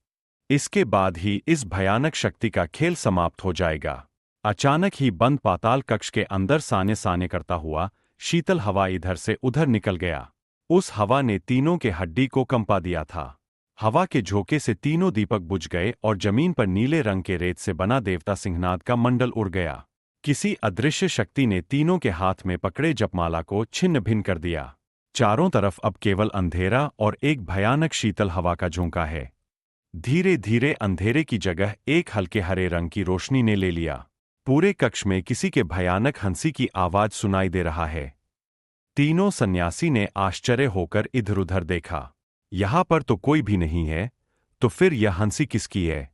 इसके बाद ही इस भयानक शक्ति का खेल समाप्त हो जाएगा। अचानक ही बंद पाताल कक्ष के अंदर साने साने करता हुआ शीतल हवा इधर से उधर निकल गया। उस हवा ने तीनों के हड्डी को कंपा दिया था। हवा के झोंके से तीनों दीपक बुझ गए और जमीन पर नीले रंग के रेत से बना देवता सिंहनाद का मंडल उड़ गया। किसी अदृश्य शक्ति ने तीनों के हाथ में पकड़े जपमाला को छिन्न भिन्न कर दिया। चारों तरफ अब केवल अंधेरा और एक भयानक शीतल हवा का झोंका है। धीरे धीरे अंधेरे की जगह एक हल्के हरे रंग की रोशनी ने ले लिया। पूरे कक्ष में किसी के भयानक हंसी की आवाज सुनाई दे रहा है। तीनों सन्यासी ने आश्चर्य होकर इधर उधर देखा। यहां पर तो कोई भी नहीं है, तो फिर यह हंसी किसकी है?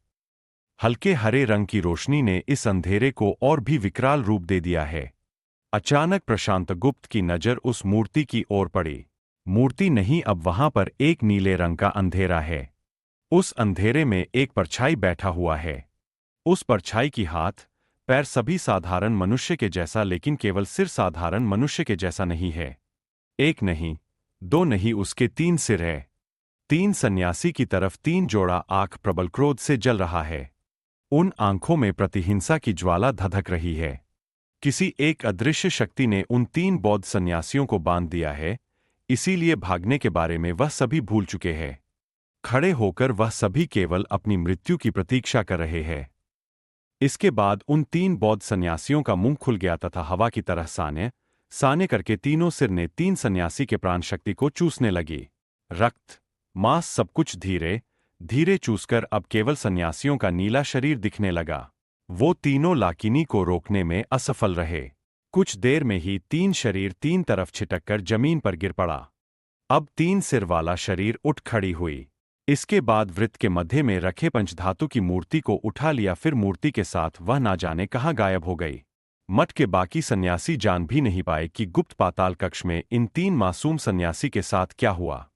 हल्के हरे रंग की रोशनी ने इस अंधेरे को और भी विकराल रूप दे दिया है। अचानक प्रशांत गुप्त की नजर उस मूर्ति की ओर पड़ी। मूर्ति नहीं, अब वहां पर एक नीले रंग का अंधेरा है। उस अंधेरे में एक परछाई बैठा हुआ है। उस परछाई की हाथ पैर सभी साधारण मनुष्य के जैसा, लेकिन केवल सिर साधारण मनुष्य के जैसा नहीं है। एक नहीं, दो नहीं, उसके 3 सिर है। 3 सन्यासी की तरफ 3 जोड़ा आंख प्रबल क्रोध से जल रहा है। उन आंखों में प्रतिहिंसा की ज्वाला धधक रही है। किसी एक अदृश्य शक्ति ने उन 3 बौद्ध सन्यासियों को बांध दिया है, इसीलिए भागने के बारे में वह सभी भूल चुके हैं। खड़े होकर वह सभी केवल अपनी मृत्यु की प्रतीक्षा कर रहे हैं। इसके बाद उन 3 बौद्ध सन्यासियों का मुंह खुल गया तथा हवा की तरह साने साने करके तीनों सिर ने 3 सन्यासी के प्राण शक्ति को चूसने लगी। रक्त, मांस, सब कुछ धीरे धीरे चूसकर अब केवल सन्यासियों का नीला शरीर दिखने लगा। वो तीनों लाकिनी को रोकने में असफल रहे। कुछ देर में ही 3 शरीर 3 तरफ छिटककर जमीन पर गिर पड़ा। अब 3 सिर वाला शरीर उठ खड़ी हुई। इसके बाद वृत्त के मध्य में रखे पंचधातु की मूर्ति को उठा लिया, फिर मूर्ति के साथ वह ना जाने कहाँ गायब हो गई। मठ के बाकी सन्यासी जान भी नहीं पाए कि गुप्त पाताल कक्ष में इन 3 मासूम सन्यासी के साथ क्या हुआ।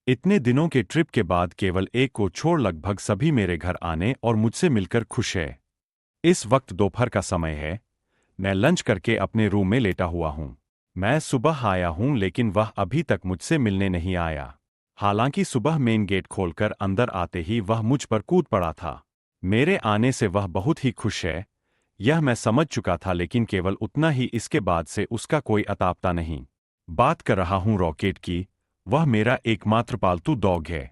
इतने दिनों के ट्रिप के बाद केवल एक को छोड़ लगभग सभी मेरे घर आने और मुझसे मिलकर खुश है। इस वक्त दोपहर का समय है। मैं लंच करके अपने रूम में लेटा हुआ हूं। मैं सुबह आया हूं लेकिन वह अभी तक मुझसे मिलने नहीं आया। हालांकि सुबह मेन गेट खोलकर अंदर आते ही वह मुझ पर कूद पड़ा था। मेरे आने से वह बहुत ही खुश है, यह मैं समझ चुका था, लेकिन केवल उतना ही, इसके बाद से उसका कोई अतापता नहीं। बात कर रहा हूं रॉकेट की। वह मेरा एकमात्र पालतू डॉग है।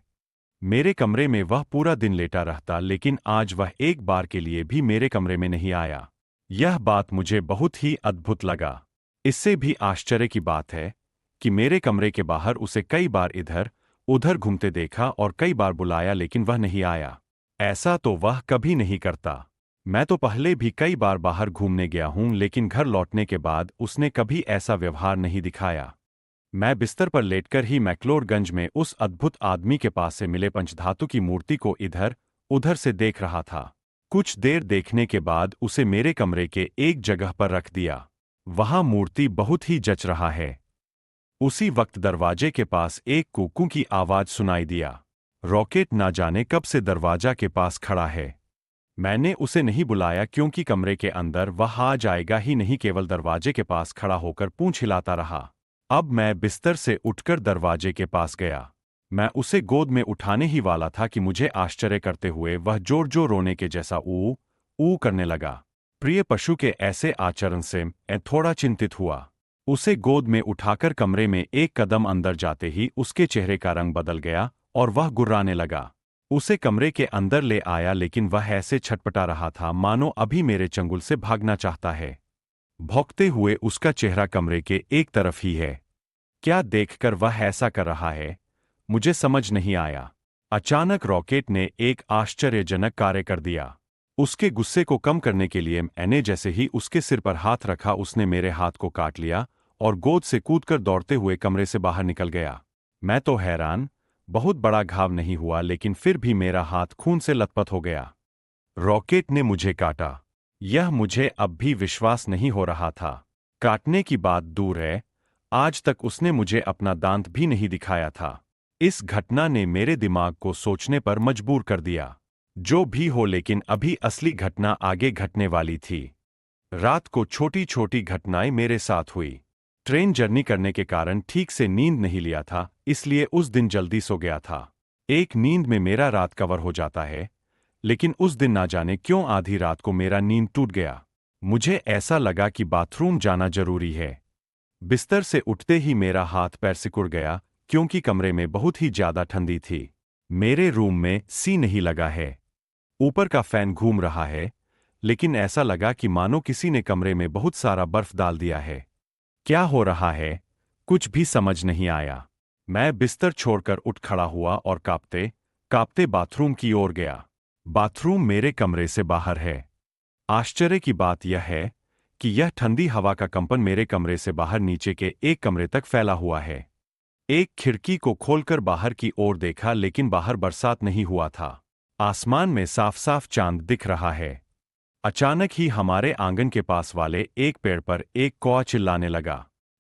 मेरे कमरे में वह पूरा दिन लेटा रहता, लेकिन आज वह एक बार के लिए भी मेरे कमरे में नहीं आया। यह बात मुझे बहुत ही अद्भुत लगा। इससे भी आश्चर्य की बात है कि मेरे कमरे के बाहर उसे कई बार इधर उधर घूमते देखा और कई बार बुलाया, लेकिन वह नहीं आया। ऐसा तो वह कभी नहीं करता। मैं तो पहले भी कई बार बाहर घूमने गया हूं, लेकिन घर लौटने के बाद उसने कभी ऐसा व्यवहार नहीं दिखाया। मैं बिस्तर पर लेटकर ही मैक्लोडगंज में उस अद्भुत आदमी के पास से मिले पंचधातु की मूर्ति को इधर उधर से देख रहा था। कुछ देर देखने के बाद उसे मेरे कमरे के एक जगह पर रख दिया। वहां मूर्ति बहुत ही जच रहा है। उसी वक्त दरवाजे के पास एक कूकू की आवाज सुनाई दिया। रॉकेट ना जाने कब से दरवाजा के पास खड़ा है। मैंने उसे नहीं बुलाया क्योंकि कमरे के अंदर वह आ जाएगा ही नहीं, केवल दरवाजे के पास खड़ा होकर पूंछ हिलाता रहा। अब मैं बिस्तर से उठकर दरवाजे के पास गया। मैं उसे गोद में उठाने ही वाला था कि मुझे आश्चर्य करते हुए वह जोर जोर रोने के जैसा ऊ ऊ करने लगा। प्रिय पशु के ऐसे आचरण से मैं थोड़ा चिंतित हुआ। उसे गोद में उठाकर कमरे में एक कदम अंदर जाते ही उसके चेहरे का रंग बदल गया और वह गुर्राने लगा। उसे कमरे के अंदर ले आया, लेकिन वह ऐसे छटपटा रहा था मानो अभी मेरे चंगुल से भागना चाहता है। भौंकते हुए उसका चेहरा कमरे के एक तरफ ही है। क्या देखकर वह ऐसा कर रहा है, मुझे समझ नहीं आया। अचानक रॉकेट ने एक आश्चर्यजनक कार्य कर दिया। उसके गुस्से को कम करने के लिए मैंने जैसे ही उसके सिर पर हाथ रखा, उसने मेरे हाथ को काट लिया और गोद से कूदकर दौड़ते हुए कमरे से बाहर निकल गया। मैं तो हैरान, बहुत बड़ा घाव नहीं हुआ, लेकिन फिर भी मेरा हाथ खून से लथपथ हो गया। रॉकेट ने मुझे काटा, यह मुझे अब भी विश्वास नहीं हो रहा था। काटने की बात दूर है, आज तक उसने मुझे अपना दांत भी नहीं दिखाया था। इस घटना ने मेरे दिमाग को सोचने पर मजबूर कर दिया। जो भी हो, लेकिन अभी असली घटना आगे घटने वाली थी। रात को छोटी छोटी घटनाएं मेरे साथ हुई। ट्रेन जर्नी करने के कारण ठीक से नींद नहीं लिया था, इसलिए उस दिन जल्दी सो गया था। एक नींद में मेरा रात कवर हो जाता है, लेकिन उस दिन ना जाने क्यों आधी रात को मेरा नींद टूट गया। मुझे ऐसा लगा कि बाथरूम जाना जरूरी है। बिस्तर से उठते ही मेरा हाथ पैर सिकुड़ गया, क्योंकि कमरे में बहुत ही ज्यादा ठंडी थी। मेरे रूम में सी नहीं लगा है। ऊपर का फैन घूम रहा है, लेकिन ऐसा लगा कि मानो किसी ने कमरे में बहुत सारा बर्फ डाल दिया है। क्या हो रहा है, कुछ भी समझ नहीं आया। मैं बिस्तर छोड़कर उठ खड़ा हुआ और कांपते कांपते बाथरूम की ओर गया। बाथरूम मेरे कमरे से बाहर है। आश्चर्य की बात यह है कि यह ठंडी हवा का कंपन मेरे कमरे से बाहर नीचे के एक कमरे तक फैला हुआ है। एक खिड़की को खोलकर बाहर की ओर देखा, लेकिन बाहर बरसात नहीं हुआ था। आसमान में साफ साफ चांद दिख रहा है। अचानक ही हमारे आंगन के पास वाले एक पेड़ पर एक कौआ चिल्लाने लगा।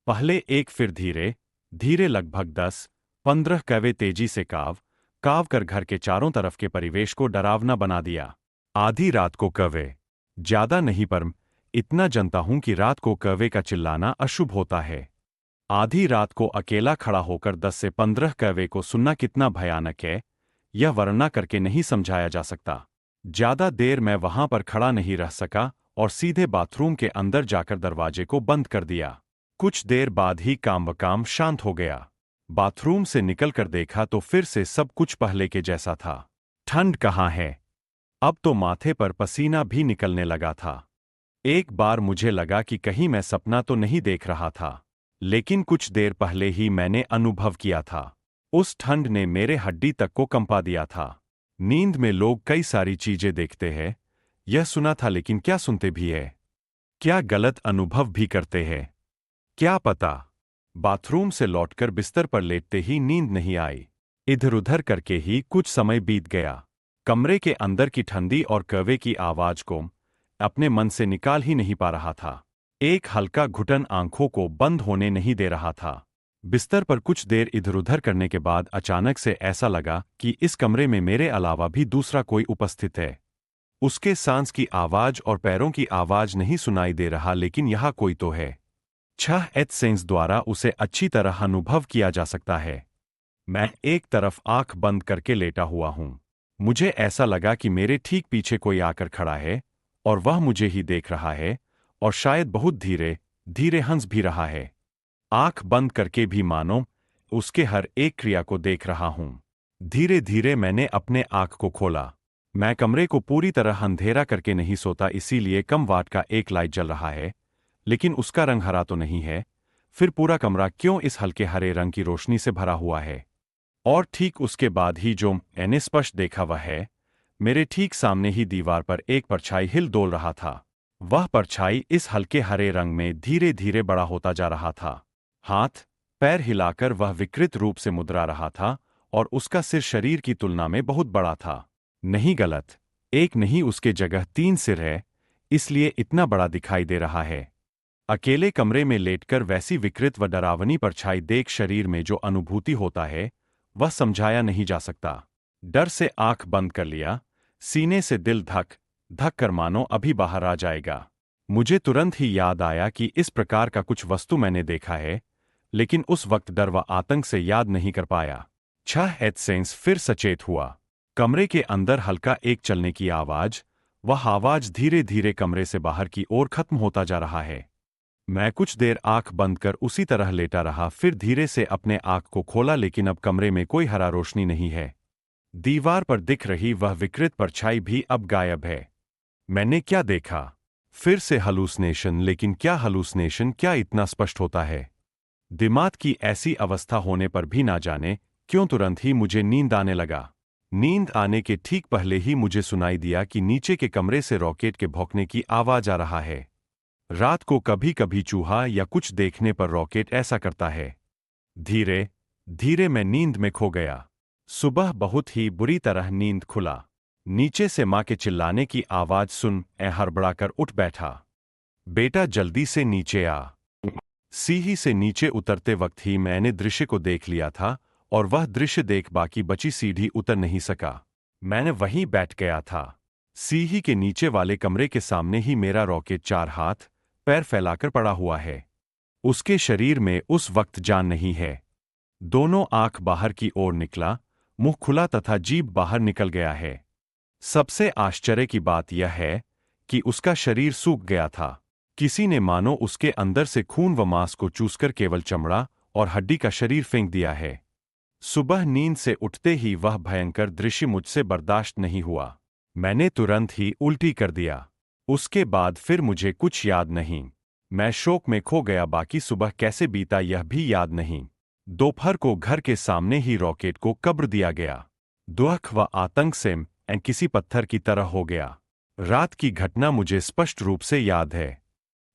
पहले एक, फिर धीरे धीरे, लगभग 10-15 कौवे तेजी से काव काव कर घर के चारों तरफ के परिवेश को डरावना बना दिया। आधी रात को कौवे, ज्यादा नहीं पर इतना जानता हूं कि रात को कौवे का चिल्लाना अशुभ होता है। आधी रात को अकेला खड़ा होकर 10 से 15 कौवे को सुनना कितना भयानक है, यह वर्णना करके नहीं समझाया जा सकता। ज्यादा देर मैं वहां पर खड़ा नहीं रह सका और सीधे बाथरूम के अंदर जाकर दरवाजे को बंद कर दिया। कुछ देर बाद ही काम बकाम शांत हो गया। बाथरूम से निकलकर देखा तो फिर से सब कुछ पहले के जैसा था। ठंड कहाँ है, अब तो माथे पर पसीना भी निकलने लगा था। एक बार मुझे लगा कि कहीं मैं सपना तो नहीं देख रहा था, लेकिन कुछ देर पहले ही मैंने अनुभव किया था। उस ठंड ने मेरे हड्डी तक को कंपा दिया था। नींद में लोग कई सारी चीजें देखते हैं, यह सुना था, लेकिन क्या सुनते भी है, क्या गलत अनुभव भी करते हैं, क्या पता। बाथरूम से लौटकर बिस्तर पर लेटते ही नींद नहीं आई। इधर उधर करके ही कुछ समय बीत गया। कमरे के अंदर की ठंडी और कौवे की आवाज को अपने मन से निकाल ही नहीं पा रहा था। एक हल्का घुटन आंखों को बंद होने नहीं दे रहा था। बिस्तर पर कुछ देर इधर उधर करने के बाद अचानक से ऐसा लगा कि इस कमरे में मेरे अलावा भी दूसरा कोई उपस्थित है। उसके सांस की आवाज और पैरों की आवाज नहीं सुनाई दे रहा, लेकिन यहाँ कोई तो है। 6th सेंस द्वारा उसे अच्छी तरह अनुभव किया जा सकता है। मैं एक तरफ आंख बंद करके लेटा हुआ हूं। मुझे ऐसा लगा कि मेरे ठीक पीछे कोई आकर खड़ा है और वह मुझे ही देख रहा है और शायद बहुत धीरे धीरे हंस भी रहा है। आंख बंद करके भी मानो उसके हर एक क्रिया को देख रहा हूं। धीरे धीरे मैंने अपने आंख को खोला। मैं कमरे को पूरी तरह अंधेरा करके नहीं सोता, इसीलिए कम वाट का एक लाइट जल रहा है, लेकिन उसका रंग हरा तो नहीं है। फिर पूरा कमरा क्यों इस हल्के हरे रंग की रोशनी से भरा हुआ है? और ठीक उसके बाद ही जो मैंने स्पष्ट देखा वह है, मेरे ठीक सामने ही दीवार पर एक परछाई हिल डोल रहा था। वह परछाई इस हल्के हरे रंग में धीरे धीरे बड़ा होता जा रहा था। हाथ पैर हिलाकर वह विकृत रूप से मुद्रा रहा था और उसका सिर शरीर की तुलना में बहुत बड़ा था। नहीं गलत, एक नहीं उसके जगह 3 सिर है, इसलिए इतना बड़ा दिखाई दे रहा है। अकेले कमरे में लेटकर वैसी विकृत व डरावनी परछाई देख शरीर में जो अनुभूति होता है वह समझाया नहीं जा सकता। डर से आंख बंद कर लिया, सीने से दिल धक धक कर मानो अभी बाहर आ जाएगा। मुझे तुरंत ही याद आया कि इस प्रकार का कुछ वस्तु मैंने देखा है, लेकिन उस वक्त डर व आतंक से याद नहीं कर पाया। 6th सेंस फिर सचेत हुआ। कमरे के अंदर हल्का एक चलने की आवाज, वह आवाज धीरे धीरे कमरे से बाहर की ओर खत्म होता जा रहा है। मैं कुछ देर आंख बंद कर उसी तरह लेटा रहा, फिर धीरे से अपने आंख को खोला, लेकिन अब कमरे में कोई हरा रोशनी नहीं है। दीवार पर दिख रही वह विकृत परछाई भी अब गायब है। मैंने क्या देखा? फिर से हलूसिनेशन, लेकिन क्या हलूसिनेशन क्या इतना स्पष्ट होता है? दिमाग की ऐसी अवस्था होने पर भी ना जाने क्यों तुरंत ही मुझे नींद आने लगा। नींद आने के ठीक पहले ही मुझे सुनाई दिया कि नीचे के कमरे से रॉकेट के भौंकने की आवाज आ रहा है। रात को कभी कभी चूहा या कुछ देखने पर रॉकेट ऐसा करता है। धीरे धीरे मैं नींद में खो गया। सुबह बहुत ही बुरी तरह नींद खुला। नीचे से माँ के चिल्लाने की आवाज सुन मैं हड़बड़ाकर उठ बैठा। बेटा जल्दी से नीचे आ। सीढ़ी से नीचे उतरते वक्त ही मैंने दृश्य को देख लिया था और वह दृश्य देख बाकी बची सीढ़ी उतर नहीं सका। मैंने वहीं बैठ गया था। सीढ़ी के नीचे वाले कमरे के सामने ही मेरा रॉकेट 4 हाथ पैर फैलाकर पड़ा हुआ है। उसके शरीर में उस वक्त जान नहीं है। दोनों आंख बाहर की ओर निकला, मुंह खुला तथा जीभ बाहर निकल गया है। सबसे आश्चर्य की बात यह है कि उसका शरीर सूख गया था। किसी ने मानो उसके अंदर से खून व मांस को चूसकर केवल चमड़ा और हड्डी का शरीर फेंक दिया है। सुबह नींद से उठते ही वह भयंकर दृश्य मुझसे बर्दाश्त नहीं हुआ। मैंने तुरंत ही उल्टी कर दिया। उसके बाद फिर मुझे कुछ याद नहीं। मैं शोक में खो गया। बाकी सुबह कैसे बीता यह भी याद नहीं। दोपहर को घर के सामने ही रॉकेट को कब्र दिया गया। दुख व आतंक से मैं किसी पत्थर की तरह हो गया। रात की घटना मुझे स्पष्ट रूप से याद है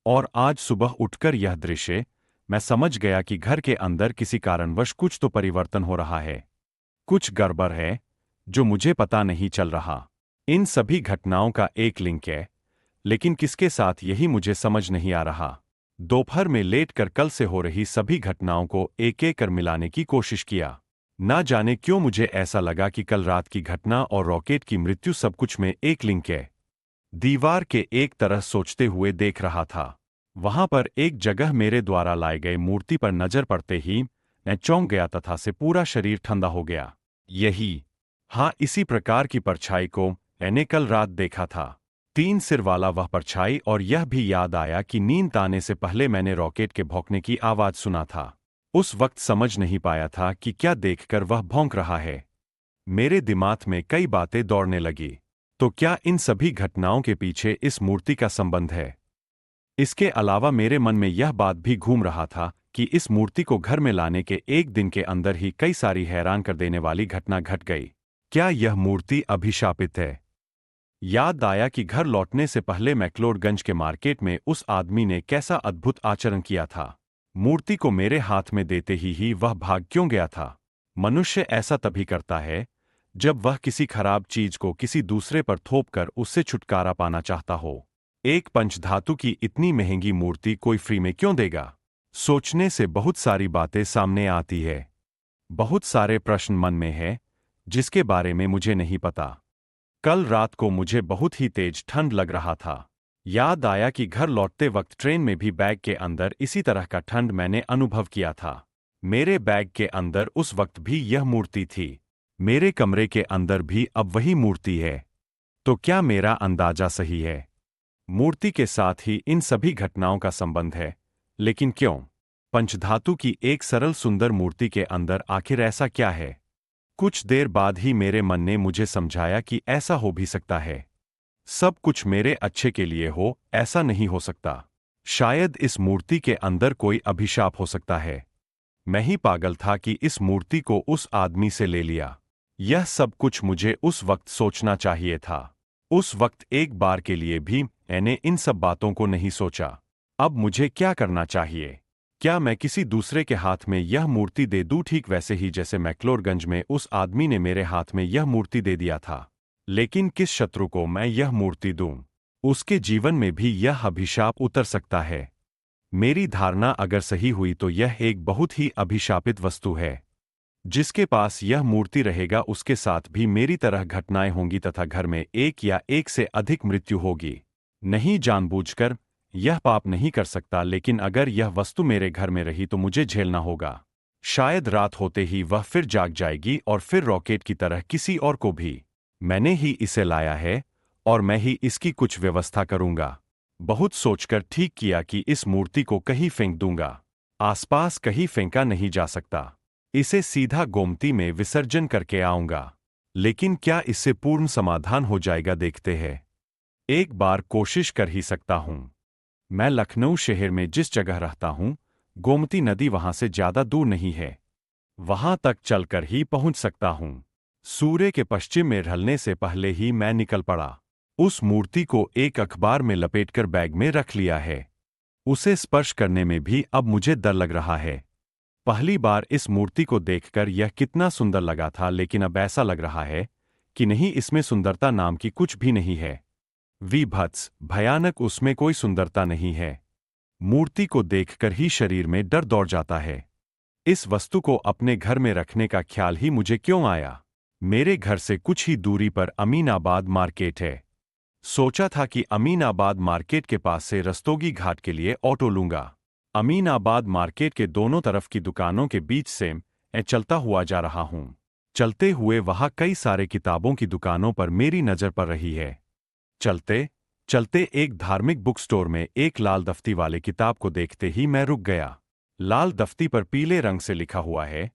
और आज सुबह उठकर यह दृश्य मैं समझ गया कि घर के अंदर किसी कारणवश कुछ तो परिवर्तन हो रहा है। कुछ गड़बड़ है जो मुझे पता नहीं चल रहा। इन सभी घटनाओं का एक लिंक है, लेकिन किसके साथ यही मुझे समझ नहीं आ रहा। दोपहर में लेटकर कल से हो रही सभी घटनाओं को एक एक कर मिलाने की कोशिश किया। ना जाने क्यों मुझे ऐसा लगा कि कल रात की घटना और रॉकेट की मृत्यु सब कुछ में एक लिंक है। दीवार के एक तरह सोचते हुए देख रहा था। वहां पर एक जगह मेरे द्वारा लाए गए मूर्ति पर नजर पड़ते ही मैं चौंक गया तथा से पूरा शरीर ठंडा हो गया। यही, हाँ, इसी प्रकार की परछाई को मैंने कल रात देखा था। 3 सिर वाला वह परछाई, और यह भी याद आया कि नींद आने से पहले मैंने रॉकेट के भौंकने की आवाज सुना था। उस वक्त समझ नहीं पाया था कि क्या देखकर वह भौंक रहा है। मेरे दिमाग में कई बातें दौड़ने लगी। तो क्या इन सभी घटनाओं के पीछे इस मूर्ति का संबंध है? इसके अलावा मेरे मन में यह बात भी घूम रहा था कि इस मूर्ति को घर में लाने के एक दिन के अंदर ही कई सारी हैरान कर देने वाली घटना घट गई। क्या यह मूर्ति अभिशापित है? याद आया कि घर लौटने से पहले मैक्लोडगंज के मार्केट में उस आदमी ने कैसा अद्भुत आचरण किया था। मूर्ति को मेरे हाथ में देते ही वह भाग क्यों गया था? मनुष्य ऐसा तभी करता है जब वह किसी खराब चीज को किसी दूसरे पर थोपकर उससे छुटकारा पाना चाहता हो। एक पंचधातु की इतनी महंगी मूर्ति कोई फ्री में क्यों देगा? सोचने से बहुत सारी बातें सामने आती है। बहुत सारे प्रश्न मन में है जिसके बारे में मुझे नहीं पता। कल रात को मुझे बहुत ही तेज ठंड लग रहा था। याद आया कि घर लौटते वक्त ट्रेन में भी बैग के अंदर इसी तरह का ठंड मैंने अनुभव किया था। मेरे बैग के अंदर उस वक्त भी यह मूर्ति थी। मेरे कमरे के अंदर भी अब वही मूर्ति है। तो क्या मेरा अंदाजा सही है? मूर्ति के साथ ही इन सभी घटनाओं का संबंध है, लेकिन क्यों? पंचधातु की एक सरल सुंदर मूर्ति के अंदर आखिर ऐसा क्या है? कुछ देर बाद ही मेरे मन ने मुझे समझाया कि ऐसा हो भी सकता है। सब कुछ मेरे अच्छे के लिए हो, ऐसा नहीं हो सकता। शायद इस मूर्ति के अंदर कोई अभिशाप हो सकता है। मैं ही पागल था कि इस मूर्ति को उस आदमी से ले लिया। यह सब कुछ मुझे उस वक्त सोचना चाहिए था। उस वक्त एक बार के लिए भी मैंने इन सब बातों को नहीं सोचा। अब मुझे क्या करना चाहिए? क्या मैं किसी दूसरे के हाथ में यह मूर्ति दे दूं, ठीक वैसे ही जैसे मैक्लोडगंज में उस आदमी ने मेरे हाथ में यह मूर्ति दे दिया था? लेकिन किस शत्रु को मैं यह मूर्ति दूं? उसके जीवन में भी यह अभिशाप उतर सकता है। मेरी धारणा अगर सही हुई तो यह एक बहुत ही अभिशापित वस्तु है। जिसके पास यह मूर्ति रहेगा उसके साथ भी मेरी तरह घटनाएं होंगी तथा घर में एक या एक से अधिक मृत्यु होगी। नहीं, जानबूझकर यह पाप नहीं कर सकता, लेकिन अगर यह वस्तु मेरे घर में रही तो मुझे झेलना होगा। शायद रात होते ही वह फिर जाग जाएगी और फिर रॉकेट की तरह किसी और को भी। मैंने ही इसे लाया है और मैं ही इसकी कुछ व्यवस्था करूंगा। बहुत सोचकर ठीक किया कि इस मूर्ति को कहीं फेंक दूंगा। आसपास कहीं फेंका नहीं जा सकता। इसे सीधा गोमती में विसर्जन करके आऊंगा। लेकिन क्या इससे पूर्ण समाधान हो जाएगा? देखते हैं। एक बार कोशिश कर ही सकता हूं। मैं लखनऊ शहर में जिस जगह रहता हूं, गोमती नदी वहां से ज्यादा दूर नहीं है। वहां तक चलकर ही पहुंच सकता हूं। सूर्य के पश्चिम में ढलने से पहले ही मैं निकल पड़ा। उस मूर्ति को एक अखबार में लपेटकर बैग में रख लिया है। उसे स्पर्श करने में भी अब मुझे डर लग रहा है। पहली बार इस मूर्ति को देखकर यह कितना सुंदर लगा था, लेकिन अब ऐसा लग रहा है कि नहीं, इसमें सुंदरता नाम की कुछ भी नहीं है। विभत्स, भयानक, उसमें कोई सुंदरता नहीं है। मूर्ति को देखकर ही शरीर में डर दौड़ जाता है। इस वस्तु को अपने घर में रखने का ख्याल ही मुझे क्यों आया? मेरे घर से कुछ ही दूरी पर अमीनाबाद मार्केट है। सोचा था कि अमीनाबाद मार्केट के पास से रस्तोगी घाट के लिए ऑटो लूंगा। अमीनाबाद मार्केट के दोनों तरफ की दुकानों के बीच से मैं चलता हुआ जा रहा हूं। चलते हुए वहां कई सारे किताबों की दुकानों पर मेरी नजर पड़ रही है। चलते चलते एक धार्मिक बुक स्टोर में एक लाल दफ्ती वाले किताब को देखते ही मैं रुक गया। लाल दफ्ती पर पीले रंग से लिखा हुआ है,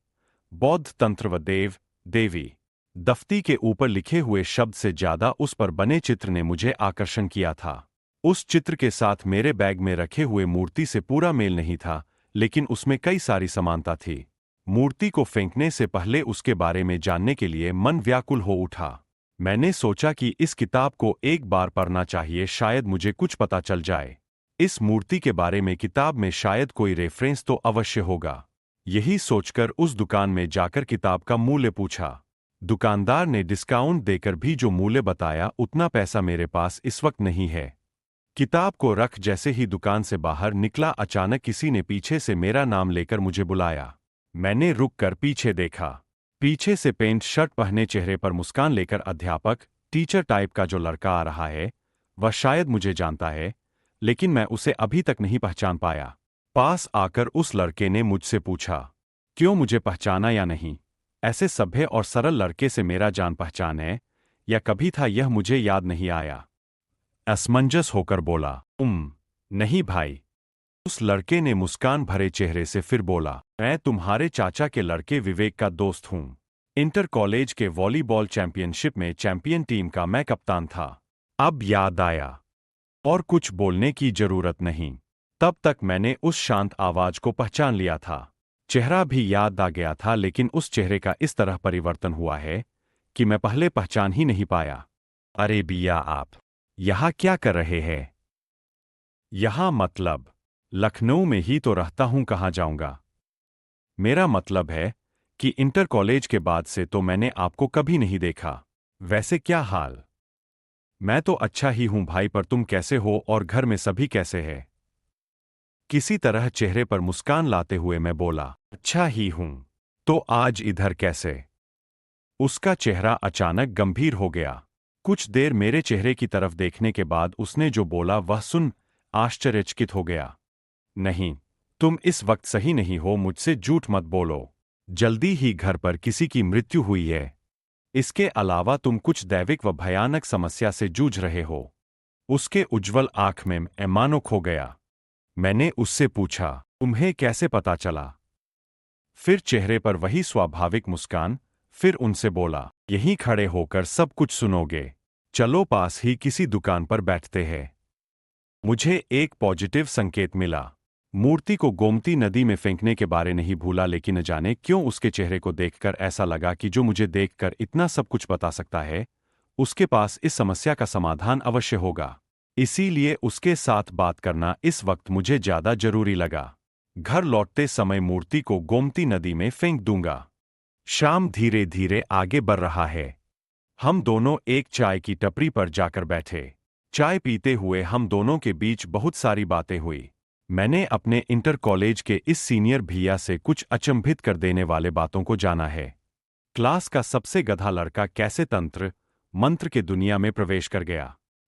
बौद्ध तंत्र व देव देवी। दफ्ती के ऊपर लिखे हुए शब्द से ज्यादा उस पर बने चित्र ने मुझे आकर्षण किया था। उस चित्र के साथ मेरे बैग में रखे हुए मूर्ति से पूरा मेल नहीं था, लेकिन उसमें कई सारी समानता थी। मूर्ति को फेंकने से पहले उसके बारे में जानने के लिए मन व्याकुल हो उठा। मैंने सोचा कि इस किताब को एक बार पढ़ना चाहिए, शायद मुझे कुछ पता चल जाए। इस मूर्ति के बारे में किताब में शायद कोई रेफरेंस तो अवश्य होगा। यही सोचकर उस दुकान में जाकर किताब का मूल्य पूछा। दुकानदार ने डिस्काउंट देकर भी जो मूल्य बताया, उतना पैसा मेरे पास इस वक्त नहीं है। किताब को रख जैसे ही दुकान से बाहर निकला, अचानक किसी ने पीछे से मेरा नाम लेकर मुझे बुलाया। मैंने रुककर पीछे देखा। पीछे से पेंट शर्ट पहने, चेहरे पर मुस्कान लेकर अध्यापक टीचर टाइप का जो लड़का आ रहा है, वह शायद मुझे जानता है। लेकिन मैं उसे अभी तक नहीं पहचान पाया। पास आकर उस लड़के ने मुझसे पूछा, क्यों मुझे पहचाना या नहीं? ऐसे सभ्य और सरल लड़के से मेरा जान पहचान है या कभी था, यह मुझे याद नहीं आया। असमंजस होकर बोला, नहीं भाई। उस लड़के ने मुस्कान भरे चेहरे से फिर बोला, मैं तुम्हारे चाचा के लड़के विवेक का दोस्त हूं। इंटर कॉलेज के वॉलीबॉल चैंपियनशिप में चैंपियन टीम का मैं कप्तान था। अब याद आया। और कुछ बोलने की जरूरत नहीं। तब तक मैंने उस शांत आवाज को पहचान लिया था। चेहरा भी याद आ गया था, लेकिन उस चेहरे का इस तरह परिवर्तन हुआ है कि मैं पहले पहचान ही नहीं पाया। अरे बिया, आप यहां क्या कर रहे हैं? यहां मतलब लखनऊ में ही तो रहता हूं, कहां जाऊंगा? मेरा मतलब है कि इंटर कॉलेज के बाद से तो मैंने आपको कभी नहीं देखा। वैसे क्या हाल? मैं तो अच्छा ही हूं भाई, पर तुम कैसे हो और घर में सभी कैसे हैं? किसी तरह चेहरे पर मुस्कान लाते हुए मैं बोला, अच्छा ही हूं। तो आज इधर कैसे? उसका चेहरा अचानक गंभीर हो गया। कुछ देर मेरे चेहरे की तरफ देखने के बाद उसने जो बोला वह सुन आश्चर्यचकित हो गया। नहीं, तुम इस वक्त सही नहीं हो, मुझसे झूठ मत बोलो। जल्दी ही घर पर किसी की मृत्यु हुई है। इसके अलावा तुम कुछ दैविक व भयानक समस्या से जूझ रहे हो। उसके उज्ज्वल आंख में मैं मानो खो गया। मैंने उससे पूछा, तुम्हें कैसे पता चला? फिर चेहरे पर वही स्वाभाविक मुस्कान। फिर उनसे बोला, यहीं खड़े होकर सब कुछ सुनोगे। चलो पास ही किसी दुकान पर बैठते हैं। मुझे एक पॉजिटिव संकेत मिला। मूर्ति को गोमती नदी में फेंकने के बारे नहीं भूला, लेकिन न जाने क्यों उसके चेहरे को देखकर ऐसा लगा कि जो मुझे देखकर इतना सब कुछ बता सकता है, उसके पास इस समस्या का समाधान अवश्य होगा। इसीलिए उसके साथ बात करना इस वक्त मुझे ज्यादा जरूरी लगा। घर लौटते समय मूर्ति को गोमती नदी में फेंक दूंगा। शाम धीरे धीरे आगे बढ़ रहा है। हम दोनों एक चाय की टपरी पर जाकर बैठे। चाय पीते हुए हम दोनों के बीच बहुत सारी बातें हुई। मैंने अपने इंटर कॉलेज के इस सीनियर भैया से कुछ अचंभित कर देने वाले बातों को जाना है। क्लास का सबसे गधा लड़का कैसे तंत्र मंत्र के दुनिया में प्रवेश कर गया।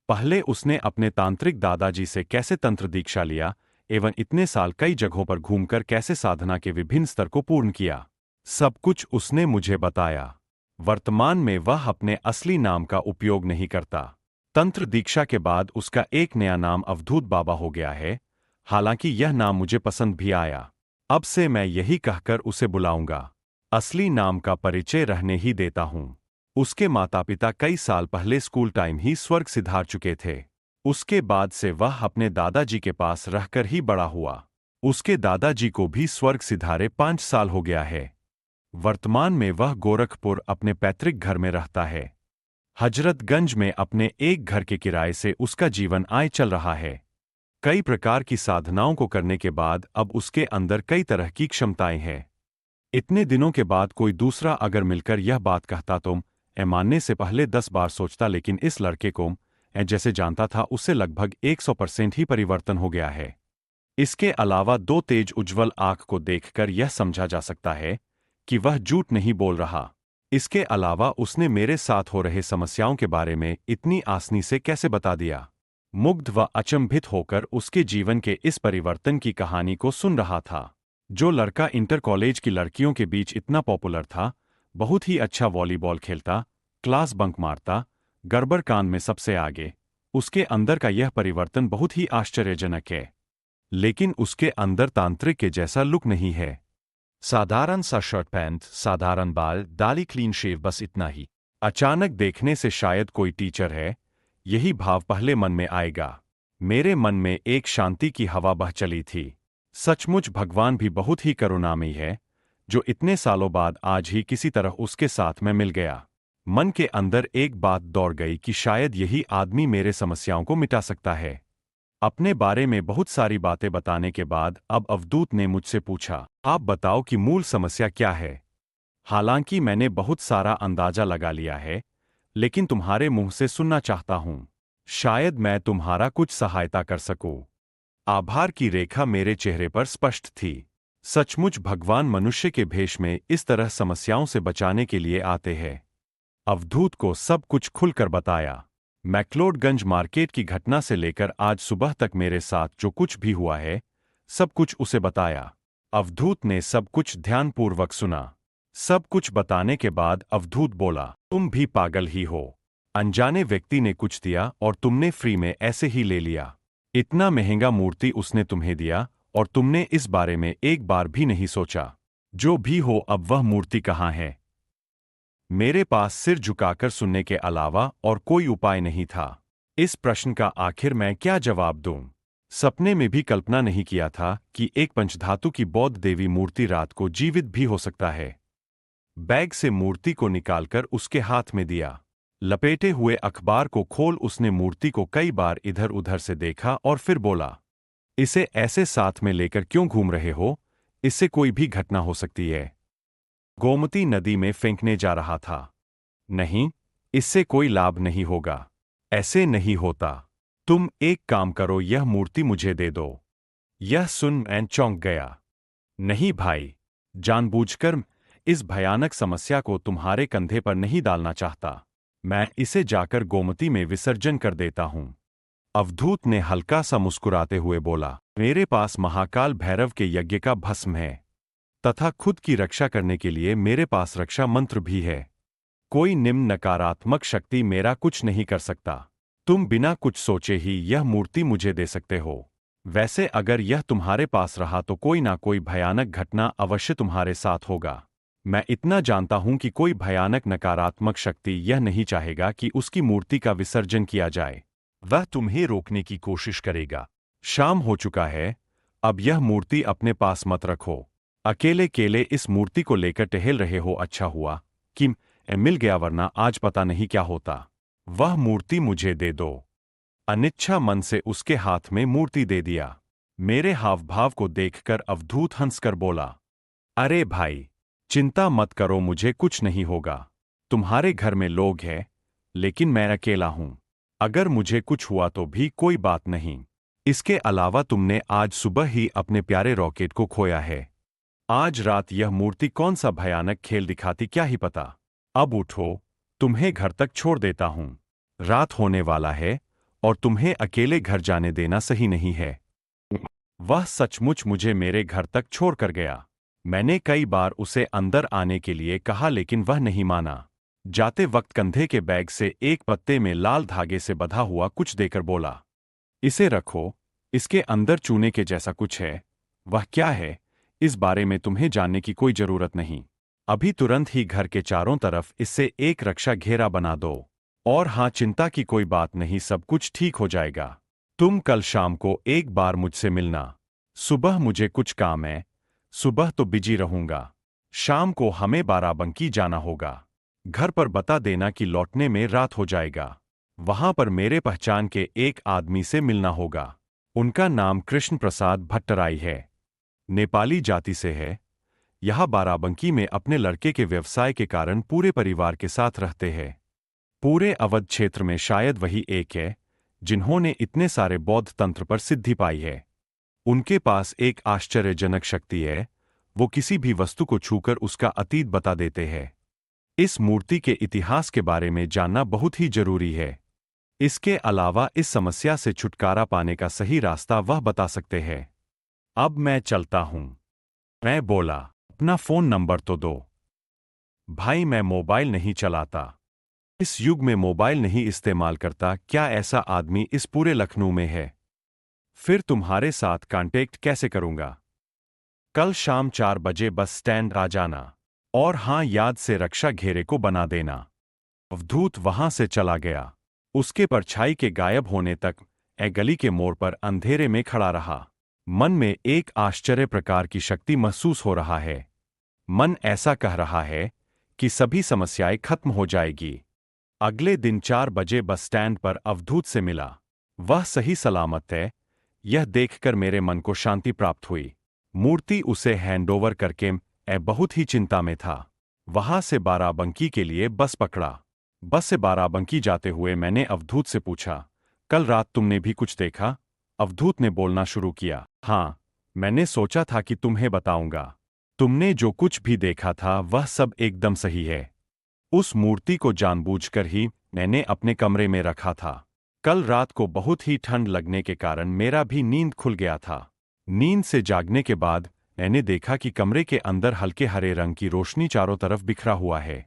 पहले उसने अपने तांत्रिक दादाजी से कैसे तंत्र दीक्षा लिया एवं इतने साल कई जगहों पर घूमकर कैसे साधना के विभिन्न स्तर को पूर्ण किया। सब कुछ उसने मुझे बताया। वर्तमान में वह अपने असली नाम का उपयोग नहीं करता। तंत्र दीक्षा के बाद उसका एक नया नाम अवधूत बाबा हो गया है। हालांकि यह नाम मुझे पसंद भी आया। अब से मैं यही कहकर उसे बुलाऊंगा। असली नाम का परिचय रहने ही देता हूं। उसके माता पिता कई साल पहले स्कूल टाइम ही स्वर्ग सिधार चुके थे। उसके बाद से वह अपने दादाजी के पास रहकर ही बड़ा हुआ। उसके दादाजी को भी स्वर्ग सिधारे 5 साल हो गया है। वर्तमान में वह गोरखपुर अपने पैतृक घर में रहता है। हजरतगंज में अपने एक घर के किराए से उसका जीवन आय चल रहा है। कई प्रकार की साधनाओं को करने के बाद अब उसके अंदर कई तरह की क्षमताएं हैं। इतने दिनों के बाद कोई दूसरा अगर मिलकर यह बात कहता तो मैं मानने से पहले 10 बार सोचता, लेकिन इस लड़के को मैं जैसे जानता था उससे लगभग 100% ही परिवर्तन हो गया है। इसके अलावा 2 तेज उज्ज्वल आंख को देखकर यह समझा जा सकता है कि वह झूठ नहीं बोल रहा। इसके अलावा उसने मेरे साथ हो रहे समस्याओं के बारे में इतनी आसानी से कैसे बता दिया। मुग्ध व अचंभित होकर उसके जीवन के इस परिवर्तन की कहानी को सुन रहा था। जो लड़का इंटर कॉलेज की लड़कियों के बीच इतना पॉपुलर था, बहुत ही अच्छा वॉलीबॉल खेलता, क्लास बंक मारता, गड़बड़ कांड में सबसे आगे, उसके अंदर का यह परिवर्तन बहुत ही आश्चर्यजनक है। लेकिन उसके अंदर तांत्रिक के जैसा लुक नहीं है। साधारण सा शर्ट पैंट, साधारण बाल, दाढ़ी, क्लीन शेव, बस इतना ही। अचानक देखने से शायद कोई टीचर है, यही भाव पहले मन में आएगा। मेरे मन में एक शांति की हवा बह चली थी। सचमुच भगवान भी बहुत ही करुणामयी है, जो इतने सालों बाद आज ही किसी तरह उसके साथ में मिल गया। मन के अंदर एक बात दौड़ गई कि शायद यही आदमी मेरे समस्याओं को मिटा सकता है। अपने बारे में बहुत सारी बातें बताने के बाद अब अवधूत ने मुझसे पूछा, आप बताओ कि मूल समस्या क्या है? हालांकि मैंने बहुत सारा अंदाजा लगा लिया है, लेकिन तुम्हारे मुंह से सुनना चाहता हूं। शायद मैं तुम्हारा कुछ सहायता कर सकूं। आभार की रेखा मेरे चेहरे पर स्पष्ट थी। सचमुच भगवान मनुष्य के भेष में इस तरह समस्याओं से बचाने के लिए आते हैं। अवधूत को सब कुछ खुलकर बताया। मैक्लोडगंज मार्केट की घटना से लेकर आज सुबह तक मेरे साथ जो कुछ भी हुआ है, सब कुछ उसे बताया। अवधूत ने सब कुछ ध्यानपूर्वक सुना। सब कुछ बताने के बाद अवधूत बोला, तुम भी पागल ही हो। अनजाने व्यक्ति ने कुछ दिया और तुमने फ्री में ऐसे ही ले लिया। इतना महंगा मूर्ति उसने तुम्हें दिया और तुमने इस बारे में एक बार भी नहीं सोचा। जो भी हो, अब वह मूर्ति कहाँ है? मेरे पास सिर झुकाकर सुनने के अलावा और कोई उपाय नहीं था। इस प्रश्न का आखिर मैं क्या जवाब दूं? सपने में भी कल्पना नहीं किया था कि एक पंचधातु की बौद्ध देवी मूर्ति रात को जीवित भी हो सकता है। बैग से मूर्ति को निकालकर उसके हाथ में दिया। लपेटे हुए अखबार को खोल उसने मूर्ति को कई बार इधर उधर से देखा और फिर बोला, इसे ऐसे साथ में लेकर क्यों घूम रहे हो? इससे कोई भी घटना हो सकती है। गोमती नदी में फेंकने जा रहा था। नहीं, इससे कोई लाभ नहीं होगा। ऐसे नहीं होता। तुम एक काम करो, यह मूर्ति मुझे दे दो। यह सुन मैं चौंक गया। नहीं भाई, जानबूझकर इस भयानक समस्या को तुम्हारे कंधे पर नहीं डालना चाहता। मैं इसे जाकर गोमती में विसर्जन कर देता हूं। अवधूत ने हल्का सा मुस्कुराते हुए बोला, मेरे पास महाकाल भैरव के यज्ञ का भस्म है तथा खुद की रक्षा करने के लिए मेरे पास रक्षा मंत्र भी है। कोई निम्न नकारात्मक शक्ति मेरा कुछ नहीं कर सकता। तुम बिना कुछ सोचे ही यह मूर्ति मुझे दे सकते हो। वैसे अगर यह तुम्हारे पास रहा तो कोई ना कोई भयानक घटना अवश्य तुम्हारे साथ होगा। मैं इतना जानता हूं कि कोई भयानक नकारात्मक शक्ति यह नहीं चाहेगा कि उसकी मूर्ति का विसर्जन किया जाए। वह तुम्हें रोकने की कोशिश करेगा। शाम हो चुका है, अब यह मूर्ति अपने पास मत रखो। अकेले केले इस मूर्ति को लेकर टहल रहे हो। अच्छा हुआ कि मिल गया, वरना आज पता नहीं क्या होता। वह मूर्ति मुझे दे दो। अनिच्छा मन से उसके हाथ में मूर्ति दे दिया। मेरे हावभाव को देखकर अवधूत हंसकर बोला, अरे भाई, चिंता मत करो, मुझे कुछ नहीं होगा। तुम्हारे घर में लोग हैं, लेकिन मैं अकेला हूं। अगर मुझे कुछ हुआ तो भी कोई बात नहीं। इसके अलावा तुमने आज सुबह ही अपने प्यारे रॉकेट को खोया है। आज रात यह मूर्ति कौन सा भयानक खेल दिखाती क्या ही पता। अब उठो, तुम्हें घर तक छोड़ देता हूं। रात होने वाला है और तुम्हें अकेले घर जाने देना सही नहीं है। वह सचमुच मुझे मेरे घर तक छोड़कर गया। मैंने कई बार उसे अंदर आने के लिए कहा, लेकिन वह नहीं माना। जाते वक्त कंधे के बैग से एक पत्ते में लाल धागे से बंधा हुआ कुछ देकर बोला, इसे रखो, इसके अंदर चूने के जैसा कुछ है। वह क्या है, इस बारे में तुम्हें जानने की कोई जरूरत नहीं। अभी तुरंत ही घर के चारों तरफ इससे एक रक्षा घेरा बना दो। और हाँ, चिंता की कोई बात नहीं, सब कुछ ठीक हो जाएगा। तुम कल शाम को एक बार मुझसे मिलना। सुबह मुझे कुछ काम है। सुबह तो बिजी रहूंगा। शाम को हमें बाराबंकी जाना होगा। घर पर बता देना कि लौटने में रात हो जाएगा। वहां पर मेरे पहचान के एक आदमी से मिलना होगा। उनका नाम कृष्ण प्रसाद भट्टराई है। नेपाली जाति से है। यह बाराबंकी में अपने लड़के के व्यवसाय के कारण पूरे परिवार के साथ रहते हैं। पूरे अवध क्षेत्र में शायद वही एक है जिन्होंने इतने सारे बौद्ध तंत्र पर सिद्धि पाई है। उनके पास एक आश्चर्यजनक शक्ति है, वो किसी भी वस्तु को छूकर उसका अतीत बता देते हैं। इस मूर्ति के इतिहास के बारे में जानना बहुत ही जरूरी है। इसके अलावा इस समस्या से छुटकारा पाने का सही रास्ता वह बता सकते हैं। अब मैं चलता हूं। मैं बोला, अपना फोन नंबर तो दो। भाई, मैं मोबाइल नहीं चलाता। इस युग में मोबाइल नहीं इस्तेमाल करता। क्या ऐसा आदमी इस पूरे लखनऊ में है? फिर तुम्हारे साथ कांटेक्ट कैसे करूंगा? कल शाम 4 बजे बस स्टैंड आ जाना। और हां, याद से रक्षा घेरे को बना देना। अवधूत वहां से चला गया। उसके परछाई के गायब होने तक गली के मोड़ पर अंधेरे में खड़ा रहा। मन में एक आश्चर्य प्रकार की शक्ति महसूस हो रहा है। मन ऐसा कह रहा है कि सभी समस्याएं खत्म हो जाएगी। अगले दिन 4 बजे बस स्टैंड पर अवधूत से मिला। वह सही सलामत है, यह देखकर मेरे मन को शांति प्राप्त हुई। मूर्ति उसे हैंडओवर करके मैं बहुत ही चिंता में था। वहां से बाराबंकी के लिए बस पकड़ा। बस से बाराबंकी जाते हुए मैंने अवधूत से पूछा, कल रात तुमने भी कुछ देखा? अवधूत ने बोलना शुरू किया, हाँ, मैंने सोचा था कि तुम्हें बताऊंगा। तुमने जो कुछ भी देखा था वह सब एकदम सही है। उस मूर्ति को जानबूझकर ही मैंने अपने कमरे में रखा था। कल रात को बहुत ही ठंड लगने के कारण मेरा भी नींद खुल गया था। नींद से जागने के बाद मैंने देखा कि कमरे के अंदर हल्के हरे रंग की रोशनी चारों तरफ बिखरा हुआ है।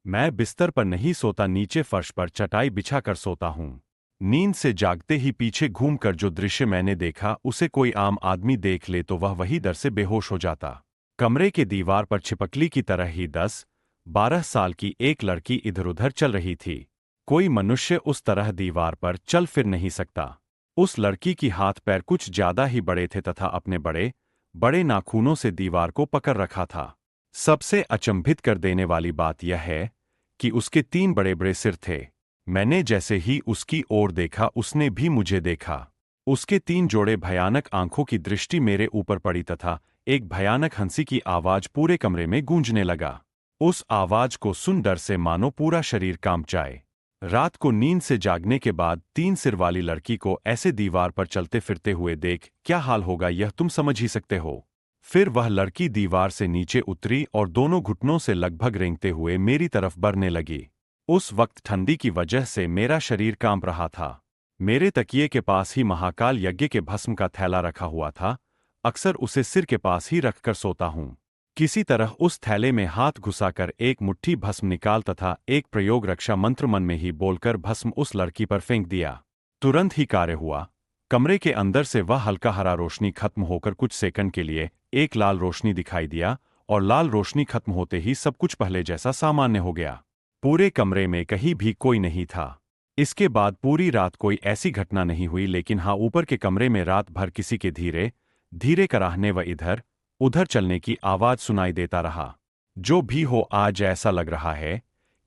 मैं बिस्तर पर नहीं सोता, नीचे फर्श पर चटाई बिछाकर सोता हूँ। नींद से जागते ही पीछे घूमकर जो दृश्य मैंने देखा उसे कोई आम आदमी देख ले तो वह वही डर से बेहोश हो जाता। कमरे के दीवार पर छिपकली की तरह ही 10-12 साल की एक लड़की इधर उधर चल रही थी। कोई मनुष्य उस तरह दीवार पर चल फिर नहीं सकता। उस लड़की की हाथ पैर कुछ ज्यादा ही बड़े थे तथा अपने बड़े बड़े नाखूनों से दीवार को पकड़ रखा था। सबसे अचंभित कर देने वाली बात यह है कि उसके 3 बड़े बड़े सिर थे। मैंने जैसे ही उसकी ओर देखा उसने भी मुझे देखा। उसके 3 जोड़े भयानक आंखों की दृष्टि मेरे ऊपर पड़ी तथा एक भयानक हंसी की आवाज पूरे कमरे में गूंजने लगा। उस आवाज को सुन डर से मानो पूरा शरीर कांप जाए। रात को नींद से जागने के बाद 3 सिर वाली लड़की को ऐसे दीवार पर चलते फिरते हुए देख क्या हाल होगा यह तुम समझ ही सकते हो। फिर वह लड़की दीवार से नीचे उतरी और दोनों घुटनों से लगभग रेंगते हुए मेरी तरफ बढ़ने लगी। उस वक्त ठंडी की वजह से मेरा शरीर कांप रहा था। मेरे तकिए के पास ही महाकाल यज्ञ के भस्म का थैला रखा हुआ था। अक्सर उसे सिर के पास ही रखकर सोता हूँ। किसी तरह उस थैले में हाथ घुसाकर एक मुट्ठी भस्म निकाल तथा एक प्रयोग रक्षा मंत्र मन में ही बोलकर भस्म उस लड़की पर फेंक दिया। तुरंत ही कार्य हुआ। कमरे के अंदर से वह हल्का हरा रोशनी खत्म होकर कुछ सेकंड के लिए एक लाल रोशनी दिखाई दिया और लाल रोशनी खत्म होते ही सब कुछ पहले जैसा सामान्य हो गया। पूरे कमरे में कहीं भी कोई नहीं था। इसके बाद पूरी रात कोई ऐसी घटना नहीं हुई, लेकिन हाँ, ऊपर के कमरे में रात भर किसी के धीरे धीरे कराहने व इधर उधर चलने की आवाज सुनाई देता रहा। जो भी हो, आज ऐसा लग रहा है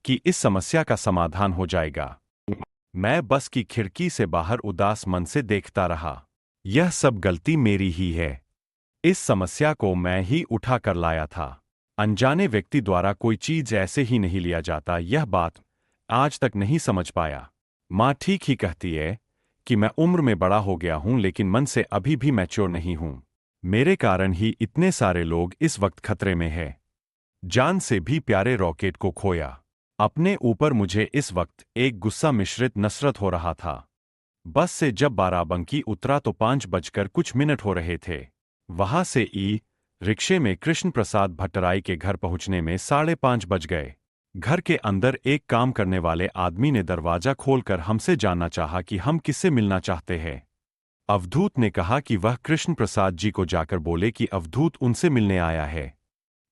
कि इस समस्या का समाधान हो जाएगा। मैं बस की खिड़की से बाहर उदास मन से देखता रहा। यह सब गलती मेरी ही है। इस समस्या को मैं ही उठा कर लाया था। अनजाने व्यक्ति द्वारा कोई चीज ऐसे ही नहीं लिया जाता। यह बात आज तक नहीं समझ पाया। माँ ठीक ही कहती है कि मैं उम्र में बड़ा हो गया हूं, लेकिन मन से अभी भी मैच्योर नहीं हूं। मेरे कारण ही इतने सारे लोग इस वक्त खतरे में हैं। जान से भी प्यारे रॉकेट को खोया। अपने ऊपर मुझे इस वक्त एक गुस्सा मिश्रित नफरत हो रहा था। बस से जब बाराबंकी उतरा तो 5 बजकर कुछ मिनट हो रहे थे। वहां से रिक्शे में कृष्ण प्रसाद भट्टराई के घर पहुंचने में 5:30 बज गए। घर के अंदर एक काम करने वाले आदमी ने दरवाजा खोलकर हमसे जानना चाहा कि हम किससे मिलना चाहते हैं। अवधूत ने कहा कि वह कृष्ण प्रसाद जी को जाकर बोले कि अवधूत उनसे मिलने आया है।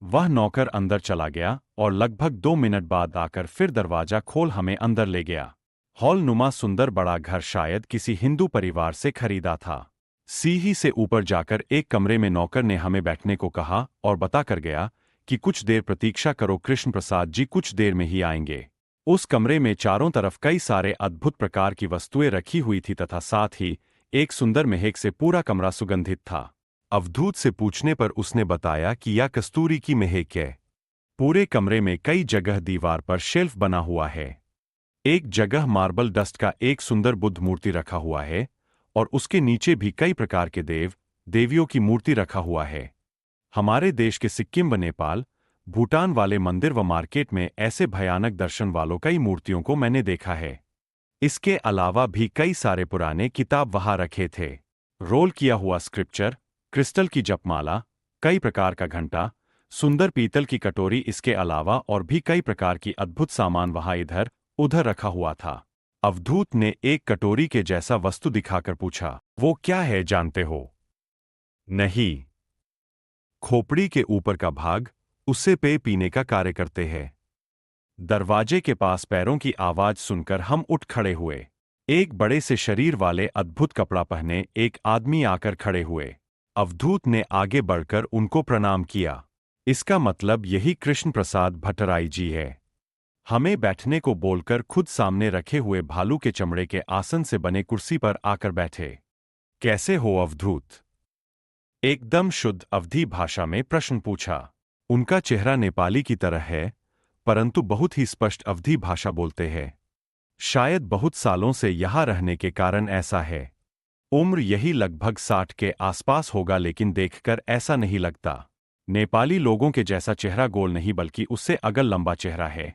वह नौकर अंदर चला गया और लगभग 2 मिनट बाद आकर फिर दरवाजा खोल हमें अंदर ले गया। हॉल नुमा सुंदर बड़ा घर शायद किसी हिंदू परिवार से खरीदा था। सीढ़ी से ऊपर जाकर एक कमरे में नौकर ने हमें बैठने को कहा और बताकर गया कि कुछ देर प्रतीक्षा करो, कृष्ण प्रसाद जी कुछ देर में ही आएंगे। उस कमरे में चारों तरफ कई सारे अद्भुत प्रकार की वस्तुएं रखी हुई थी तथा साथ ही एक सुंदर महक से पूरा कमरा सुगंधित था। अवधूत से पूछने पर उसने बताया कि यह कस्तूरी की महक है। पूरे कमरे में कई जगह दीवार पर शेल्फ बना हुआ है। एक जगह मार्बल डस्ट का एक सुंदर बुद्ध मूर्ति रखा हुआ है और उसके नीचे भी कई प्रकार के देव देवियों की मूर्ति रखा हुआ है। हमारे देश के सिक्किम व नेपाल, भूटान वाले मंदिर व मार्केट में ऐसे भयानक दर्शन वालों कई मूर्तियों को मैंने देखा है। इसके अलावा भी कई सारे पुराने किताब वहां रखे थे। रोल किया हुआ स्क्रिप्चर, क्रिस्टल की जपमाला, कई प्रकार का घंटा, सुंदर पीतल की कटोरी, इसके अलावा और भी कई प्रकार की अद्भुत सामान वहां इधर उधर रखा हुआ था। अवधूत ने एक कटोरी के जैसा वस्तु दिखाकर पूछा, वो क्या है जानते हो? नहीं। खोपड़ी के ऊपर का भाग, उससे पेय पीने का कार्य करते हैं। दरवाजे के पास पैरों की आवाज सुनकर हम उठ खड़े हुए। एक बड़े से शरीर वाले अद्भुत कपड़ा पहने एक आदमी आकर खड़े हुए। अवधूत ने आगे बढ़कर उनको प्रणाम किया। इसका मतलब यही कृष्ण प्रसाद भट्टराई जी है। हमें बैठने को बोलकर खुद सामने रखे हुए भालू के चमड़े के आसन से बने कुर्सी पर आकर बैठे। कैसे हो अवधूत? एकदम शुद्ध अवधी भाषा में प्रश्न पूछा। उनका चेहरा नेपाली की तरह है, परंतु बहुत ही स्पष्ट अवधी भाषा बोलते हैं। शायद बहुत सालों से यहां रहने के कारण ऐसा है। उम्र यही लगभग 60 के आसपास होगा, लेकिन देखकर ऐसा नहीं लगता। नेपाली लोगों के जैसा चेहरा गोल नहीं बल्कि उससे अगल लंबा चेहरा है।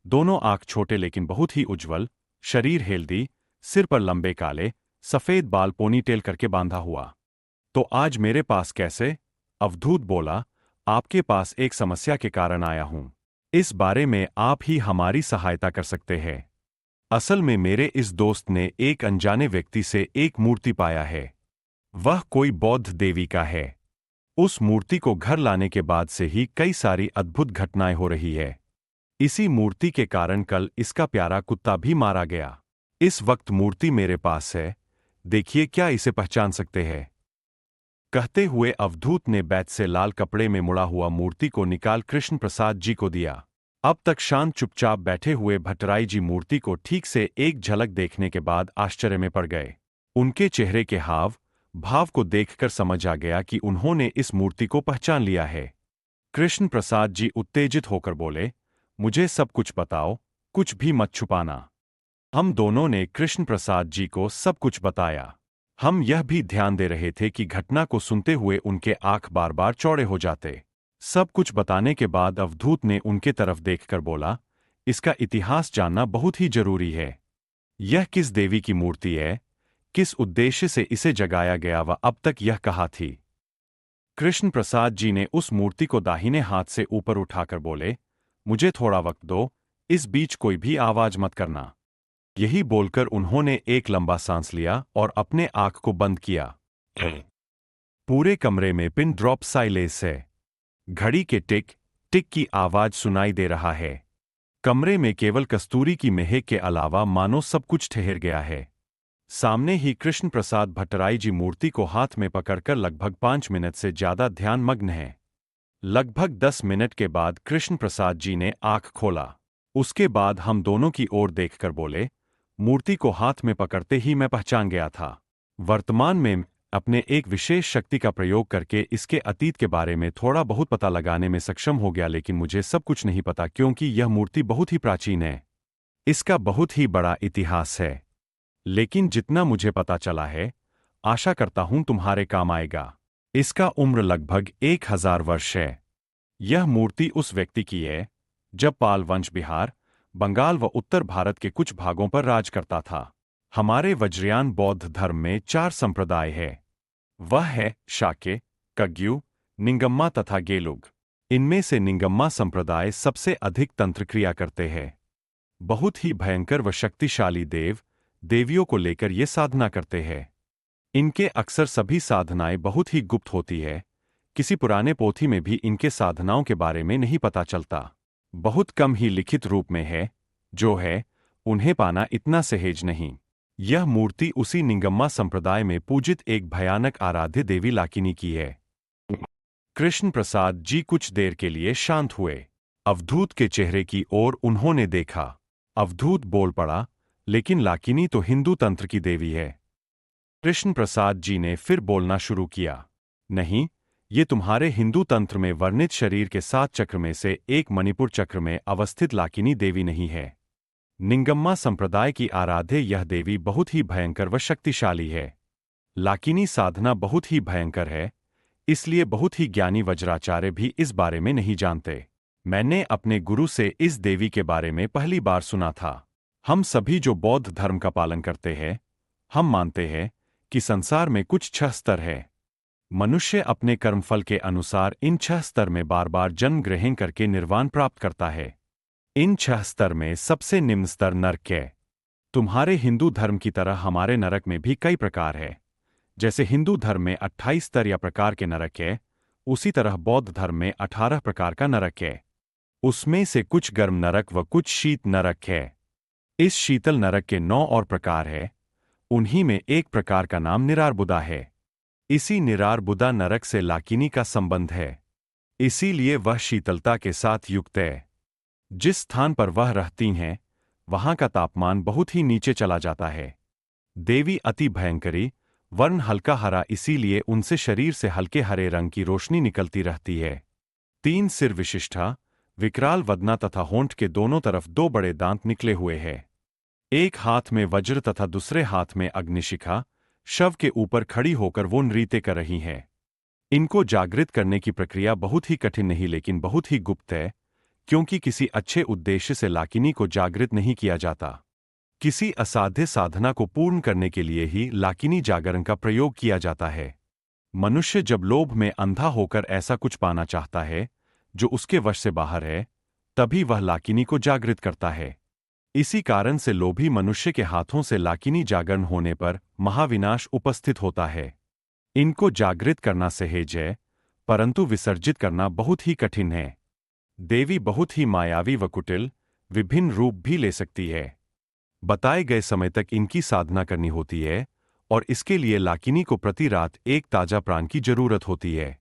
दोनों आंख छोटे लेकिन बहुत ही उज्ज्वल, शरीर हेल्दी, सिर पर लंबे काले सफेद बाल पोनीटेल करके बांधा हुआ। तो आज मेरे पास कैसे? अवधूत बोला, आपके पास एक समस्या के कारण आया हूं। इस बारे में आप ही हमारी सहायता कर सकते हैं। असल में मेरे इस दोस्त ने एक अनजाने व्यक्ति से एक मूर्ति पाया है। वह कोई बौद्ध देवी का है। उस मूर्ति को घर लाने के बाद से ही कई सारी अद्भुत घटनाएं हो रही है। इसी मूर्ति के कारण कल इसका प्यारा कुत्ता भी मारा गया। इस वक्त मूर्ति मेरे पास है, देखिए क्या इसे पहचान सकते हैं? कहते हुए अवधूत ने बैत से लाल कपड़े में मुड़ा हुआ मूर्ति को निकाल कृष्ण प्रसाद जी को दिया। अब तक शांत चुपचाप बैठे हुए भट्टराई जी मूर्ति को ठीक से एक झलक देखने के बाद आश्चर्य में पड़ गए। उनके चेहरे के हाव भाव को देखकर समझ आ गया कि उन्होंने इस मूर्ति को पहचान लिया है। कृष्ण प्रसाद जी उत्तेजित होकर बोले, मुझे सब कुछ बताओ, कुछ भी मत छुपाना। हम दोनों ने कृष्ण प्रसाद जी को सब कुछ बताया। हम यह भी ध्यान दे रहे थे कि घटना को सुनते हुए उनके आंख बार बार चौड़े हो जाते। सब कुछ बताने के बाद अवधूत ने उनके तरफ देखकर बोला, इसका इतिहास जानना बहुत ही जरूरी है। यह किस देवी की मूर्ति है? किस उद्देश्य से इसे जगाया गया व अब तक यह कहाँ थी? कृष्ण प्रसाद जी ने उस मूर्ति को दाहिने हाथ से ऊपर उठाकर बोले, मुझे थोड़ा वक्त दो, इस बीच कोई भी आवाज मत करना। यही बोलकर उन्होंने एक लंबा सांस लिया और अपने आंख को बंद किया। पूरे कमरे में पिन ड्रॉप साइलेंस है। घड़ी के टिक टिक की आवाज सुनाई दे रहा है। कमरे में केवल कस्तूरी की महक के अलावा मानो सब कुछ ठहर गया है। सामने ही कृष्ण प्रसाद भट्टराई जी मूर्ति को हाथ में पकड़कर लगभग 5 मिनट से ज्यादा ध्यान मग्न है। लगभग 10 मिनट के बाद कृष्ण प्रसाद जी ने आंख खोला। उसके बाद हम दोनों की ओर देखकर बोले, मूर्ति को हाथ में पकड़ते ही मैं पहचान गया था। वर्तमान में अपने एक विशेष शक्ति का प्रयोग करके इसके अतीत के बारे में थोड़ा बहुत पता लगाने में सक्षम हो गया, लेकिन मुझे सब कुछ नहीं पता क्योंकि यह मूर्ति बहुत ही प्राचीन है। इसका बहुत ही बड़ा इतिहास है। लेकिन जितना मुझे पता चला है, आशा करता हूं तुम्हारे काम आएगा। इसका उम्र लगभग 1000 वर्ष है। यह मूर्ति उस व्यक्ति की है जब पाल वंश बिहार, बंगाल व उत्तर भारत के कुछ भागों पर राज करता था। हमारे वज्रयान बौद्ध धर्म में 4 संप्रदाय है। वह है शाक्य, कग्यू, निंगम्मा तथा गेलुग। इनमें से निंगम्मा संप्रदाय सबसे अधिक तंत्र क्रिया करते हैं। बहुत ही भयंकर व शक्तिशाली देव देवियों को लेकर ये साधना करते हैं। इनके अक्सर सभी साधनाएं बहुत ही गुप्त होती है। किसी पुराने पोथी में भी इनके साधनाओं के बारे में नहीं पता चलता। बहुत कम ही लिखित रूप में है, जो है उन्हें पाना इतना सहज नहीं। यह मूर्ति उसी निंगम्मा संप्रदाय में पूजित एक भयानक आराध्य देवी लाकिनी की है। कृष्ण प्रसाद जी कुछ देर के लिए शांत हुए। अवधूत के चेहरे की ओर उन्होंने देखा। अवधूत बोल पड़ा, लेकिन लाकिनी तो हिंदू तंत्र की देवी है। कृष्ण प्रसाद जी ने फिर बोलना शुरू किया, नहीं, ये तुम्हारे हिंदू तंत्र में वर्णित शरीर के 7 चक्र में से एक मणिपुर चक्र में अवस्थित लाकिनी देवी नहीं है। निंगम्मा संप्रदाय की आराध्य यह देवी बहुत ही भयंकर व शक्तिशाली है। लाकिनी साधना बहुत ही भयंकर है, इसलिए बहुत ही ज्ञानी वज्राचार्य भी इस बारे में नहीं जानते। मैंने अपने गुरु से इस देवी के बारे में पहली बार सुना था। हम सभी जो बौद्ध धर्म का पालन करते हैं, हम मानते हैं कि संसार में कुछ 6 स्तर है। मनुष्य अपने कर्मफल के अनुसार इन 6 स्तर में बार बार जन्म ग्रहण करके निर्वाण प्राप्त करता है। इन 6 स्तर में सबसे निम्न स्तर नरक है। तुम्हारे हिंदू धर्म की तरह हमारे नरक में भी कई प्रकार है। जैसे हिंदू धर्म में 28 स्तर या प्रकार के नरक है, उसी तरह बौद्ध धर्म में 18 प्रकार का नरक है। उसमें से कुछ गर्म नरक व कुछ शीत नरक है। इस शीतल नरक के 9 और प्रकार है। उन्हीं में एक प्रकार का नाम निरार्बुदा है। इसी निरार्बुदा नरक से लाकिनी का संबंध है, इसीलिए वह शीतलता के साथ युक्त है। जिस स्थान पर वह रहती हैं, वहां का तापमान बहुत ही नीचे चला जाता है। देवी अति भयंकरी, वर्ण हल्का हरा, इसीलिए उनसे शरीर से हल्के हरे रंग की रोशनी निकलती रहती है। 3 सिर विशिष्टा, विकराल वदना तथा होंठ के दोनों तरफ 2 बड़े दांत निकले हुए हैं। एक हाथ में वज्र तथा दूसरे हाथ में अग्निशिखा, शव के ऊपर खड़ी होकर वो नृत्य कर रही हैं। इनको जागृत करने की प्रक्रिया बहुत ही कठिन नहीं लेकिन बहुत ही गुप्त है, क्योंकि किसी अच्छे उद्देश्य से लाकिनी को जागृत नहीं किया जाता। किसी असाध्य साधना को पूर्ण करने के लिए ही लाकिनी जागरण का प्रयोग किया जाता है। मनुष्य जब लोभ में अंधा होकर ऐसा कुछ पाना चाहता है जो उसके वश से बाहर है, तभी वह लाकिनी को जागृत करता है। इसी कारण से लोभी मनुष्य के हाथों से लाकिनी जागरण होने पर महाविनाश उपस्थित होता है। इनको जागृत करना सहज है, परंतु विसर्जित करना बहुत ही कठिन है। देवी बहुत ही मायावी व कुटिल, विभिन्न रूप भी ले सकती है। बताए गए समय तक इनकी साधना करनी होती है और इसके लिए लाकिनी को प्रति रात एक ताजा प्राण की जरूरत होती है।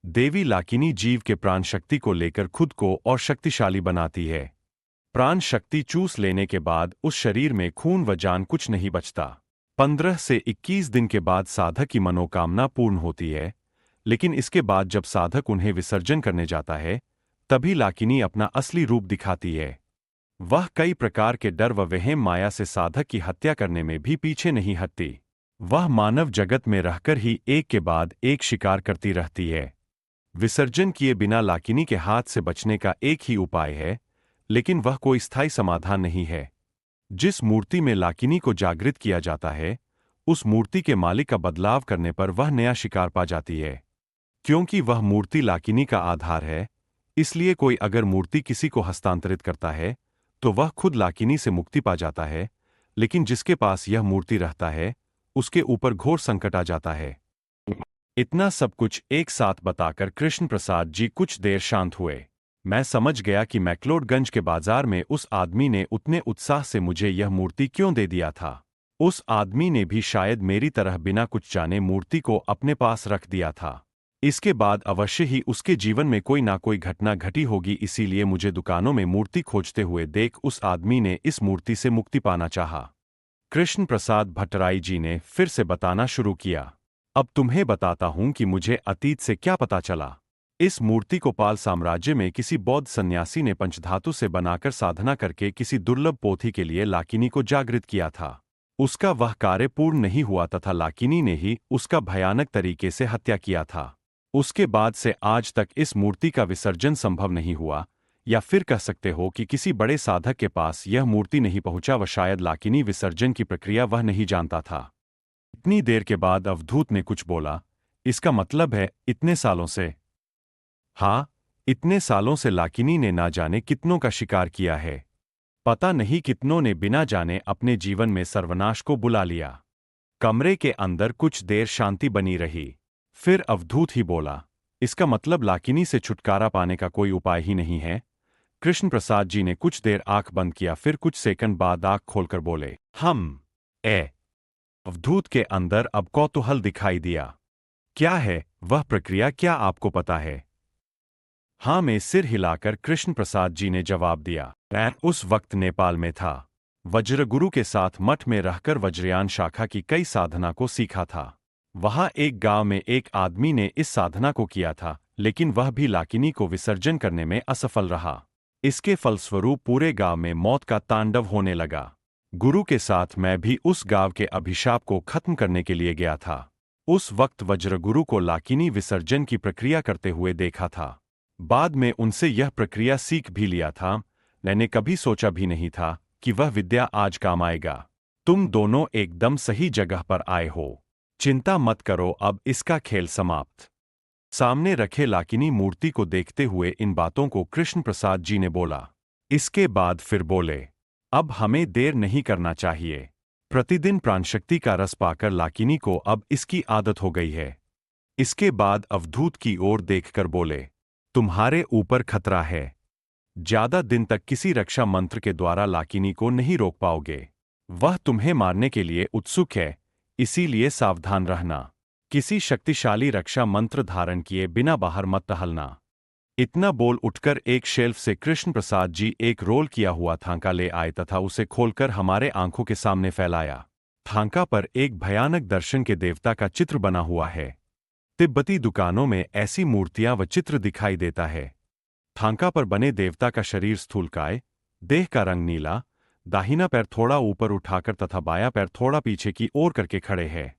देवी लाकिनी जीव के प्राण शक्ति को लेकर खुद को और शक्तिशाली बनाती है। प्राण शक्ति चूस लेने के बाद उस शरीर में खून व जान कुछ नहीं बचता। 15 से 21 दिन के बाद साधक की मनोकामना पूर्ण होती है, लेकिन इसके बाद जब साधक उन्हें विसर्जन करने जाता है, तभी लाकिनी अपना असली रूप दिखाती है। वह कई प्रकार के डर व वहम माया से साधक की हत्या करने में भी पीछे नहीं हटती। वह मानव जगत में रहकर ही एक के बाद एक शिकार करती रहती है। विसर्जन किए बिना लाकिनी के हाथ से बचने का एक ही उपाय है, लेकिन वह कोई स्थायी समाधान नहीं है। जिस मूर्ति में लाकिनी को जागृत किया जाता है, उस मूर्ति के मालिक का बदलाव करने पर वह नया शिकार पा जाती है। क्योंकि वह मूर्ति लाकिनी का आधार है, इसलिए कोई अगर मूर्ति किसी को हस्तांतरित करता है तो वह खुद लाकिनी से मुक्ति पा जाता है, लेकिन जिसके पास यह मूर्ति रहता है उसके ऊपर घोर संकट आ जाता है। इतना सब कुछ एक साथ बताकर कृष्ण प्रसाद जी कुछ देर शांत हुए। मैं समझ गया कि मैक्लोडगंज के बाजार में उस आदमी ने उतने उत्साह से मुझे यह मूर्ति क्यों दे दिया था। उस आदमी ने भी शायद मेरी तरह बिना कुछ जाने मूर्ति को अपने पास रख दिया था। इसके बाद अवश्य ही उसके जीवन में कोई ना कोई घटना घटी होगी, इसीलिए मुझे दुकानों में मूर्ति खोजते हुए देख उस आदमी ने इस मूर्ति से मुक्ति पाना चाहा। कृष्ण प्रसाद भट्टराई जी ने फिर से बताना शुरू किया। अब तुम्हें बताता हूं कि मुझे अतीत से क्या पता चला। इस मूर्ति को पाल साम्राज्य में किसी बौद्ध सन्यासी ने पंचधातु से बनाकर साधना करके किसी दुर्लभ पोथी के लिए लाकिनी को जागृत किया था। उसका वह कार्य पूर्ण नहीं हुआ तथा लाकिनी ने ही उसका भयानक तरीके से हत्या किया था। उसके बाद से आज तक इस मूर्ति का विसर्जन संभव नहीं हुआ, या फिर कह सकते हो कि किसी बड़े साधक के पास यह मूर्ति नहीं पहुंचा व शायद लाकिनी विसर्जन की प्रक्रिया वह नहीं जानता था। इतनी देर के बाद अवधूत ने कुछ बोला, इसका मतलब है इतने सालों से? हाँ, इतने सालों से लाकिनी ने ना जाने कितनों का शिकार किया है। पता नहीं कितनों ने बिना जाने अपने जीवन में सर्वनाश को बुला लिया। कमरे के अंदर कुछ देर शांति बनी रही। फिर अवधूत ही बोला, इसका मतलब लाकिनी से छुटकारा पाने का कोई उपाय ही नहीं है? कृष्ण प्रसाद जी ने कुछ देर आंख बंद किया, फिर कुछ सेकंड बाद आंख खोलकर बोले, अवधूत के अंदर अब कौतूहल दिखाई दिया। क्या है वह प्रक्रिया, क्या आपको पता है? हाँ, में सिर हिलाकर कृष्ण प्रसाद जी ने जवाब दिया। मैं उस वक्त नेपाल में था। वज्रगुरु के साथ मठ में रहकर वज्रयान शाखा की कई साधना को सीखा था। वहां एक गांव में एक आदमी ने इस साधना को किया था, लेकिन वह भी लाकिनी को विसर्जन करने में असफल रहा। इसके फलस्वरूप पूरे गांव में मौत का तांडव होने लगा। गुरु के साथ मैं भी उस गांव के अभिशाप को खत्म करने के लिए गया था। उस वक्त वज्रगुरु को लाकिनी विसर्जन की प्रक्रिया करते हुए देखा था। बाद में उनसे यह प्रक्रिया सीख भी लिया था। मैंने कभी सोचा भी नहीं था कि वह विद्या आज काम आएगा। तुम दोनों एकदम सही जगह पर आए हो। चिंता मत करो, अब इसका खेल समाप्त। सामने रखे लाकिनी मूर्ति को देखते हुए इन बातों को कृष्ण प्रसाद जी ने बोला। इसके बाद फिर बोले, अब हमें देर नहीं करना चाहिए। प्रतिदिन प्राणशक्ति का रस पाकर लाकिनी को अब इसकी आदत हो गई है। इसके बाद अवधूत की ओर देखकर बोले, तुम्हारे ऊपर खतरा है। ज्यादा दिन तक किसी रक्षा मंत्र के द्वारा लाकिनी को नहीं रोक पाओगे। वह तुम्हें मारने के लिए उत्सुक है, इसीलिए सावधान रहना। किसी शक्तिशाली रक्षा मंत्र धारण किए बिना बाहर मत टहलना। इतना बोल उठकर एक शेल्फ से कृष्ण प्रसाद जी एक रोल किया हुआ थांका ले आए तथा उसे खोलकर हमारे आंखों के सामने फैलाया। थांका पर एक भयानक दर्शन के देवता का चित्र बना हुआ है। तिब्बती दुकानों में ऐसी मूर्तियां व चित्र दिखाई देता है। थांका पर बने देवता का शरीर स्थूलकाय, देह का रंग नीला, दाहिना पैर थोड़ा ऊपर उठाकर तथा बायां पैर थोड़ा पीछे की ओर करके खड़े हैं।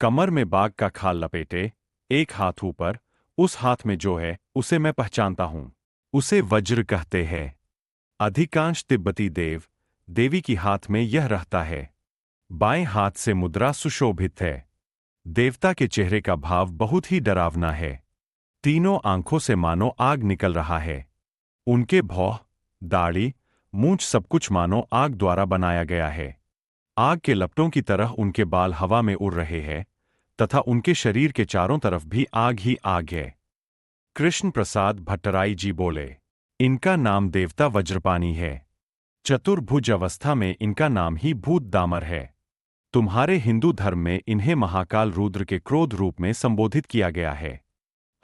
कमर में बाघ का खाल लपेटे, एक हाथ ऊपर, उस हाथ में जो है उसे मैं पहचानता हूं। उसे वज्र कहते हैं। अधिकांश तिब्बती देव देवी की हाथ में यह रहता है। बाएं हाथ से मुद्रा सुशोभित है। देवता के चेहरे का भाव बहुत ही डरावना है। तीनों आंखों से मानो आग निकल रहा है। उनके भौं, दाढ़ी, मूंछ सब कुछ मानो आग द्वारा बनाया गया है। आग के लपटों की तरह उनके बाल हवा में उड़ रहे हैं तथा उनके शरीर के चारों तरफ भी आग ही आग है। कृष्ण प्रसाद भट्टराई जी बोले, इनका नाम देवता वज्रपानी है। चतुर्भुज अवस्था में इनका नाम ही भूत दामर है। तुम्हारे हिंदू धर्म में इन्हें महाकाल रुद्र के क्रोध रूप में संबोधित किया गया है।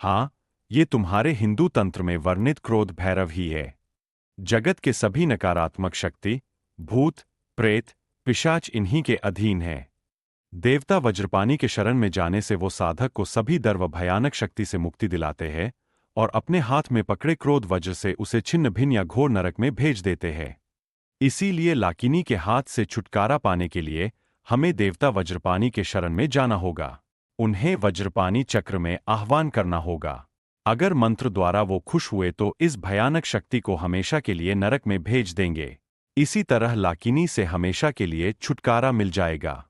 हाँ, ये तुम्हारे हिंदू तंत्र में वर्णित क्रोध भैरव ही है। जगत के सभी नकारात्मक शक्ति, भूत, प्रेत, पिशाच इन्हीं के अधीन है। देवता वज्रपानी के शरण में जाने से वो साधक को सभी डर व भयानक शक्ति से मुक्ति दिलाते हैं और अपने हाथ में पकड़े क्रोध वज्र से उसे छिन्न भिन्न या घोर नरक में भेज देते हैं। इसीलिए लाकिनी के हाथ से छुटकारा पाने के लिए हमें देवता वज्रपानी के शरण में जाना होगा। उन्हें वज्रपानी चक्र में आह्वान करना होगा। अगर मंत्र द्वारा वो खुश हुए तो इस भयानक शक्ति को हमेशा के लिए नरक में भेज देंगे। इसी तरह लाकिनी से हमेशा के लिए छुटकारा मिल जाएगा।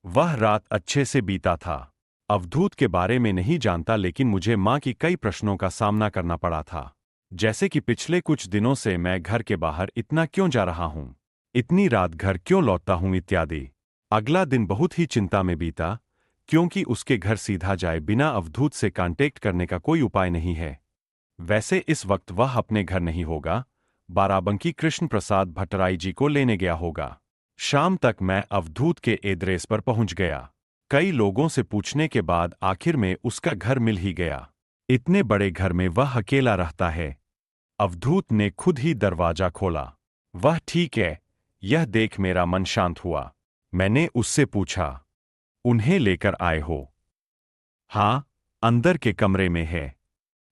वह रात अच्छे से बीता था। अवधूत के बारे में नहीं जानता, लेकिन मुझे मां की कई प्रश्नों का सामना करना पड़ा था। जैसे कि पिछले कुछ दिनों से मैं घर के बाहर इतना क्यों जा रहा हूं, इतनी रात घर क्यों लौटता हूं इत्यादि। अगला दिन बहुत ही चिंता में बीता, क्योंकि उसके घर सीधा जाए बिना अवधूत से कांटेक्ट करने का कोई उपाय नहीं है। वैसे इस वक्त वह अपने घर नहीं होगा, बाराबंकी कृष्ण प्रसाद भट्टराई जी को लेने गया होगा। शाम तक मैं अवधूत के एड्रेस पर पहुंच गया। कई लोगों से पूछने के बाद आखिर में उसका घर मिल ही गया। इतने बड़े घर में वह अकेला रहता है। अवधूत ने खुद ही दरवाजा खोला। वह ठीक है, यह देख मेरा मन शांत हुआ। मैंने उससे पूछा, उन्हें लेकर आए हो? हाँ, अंदर के कमरे में है,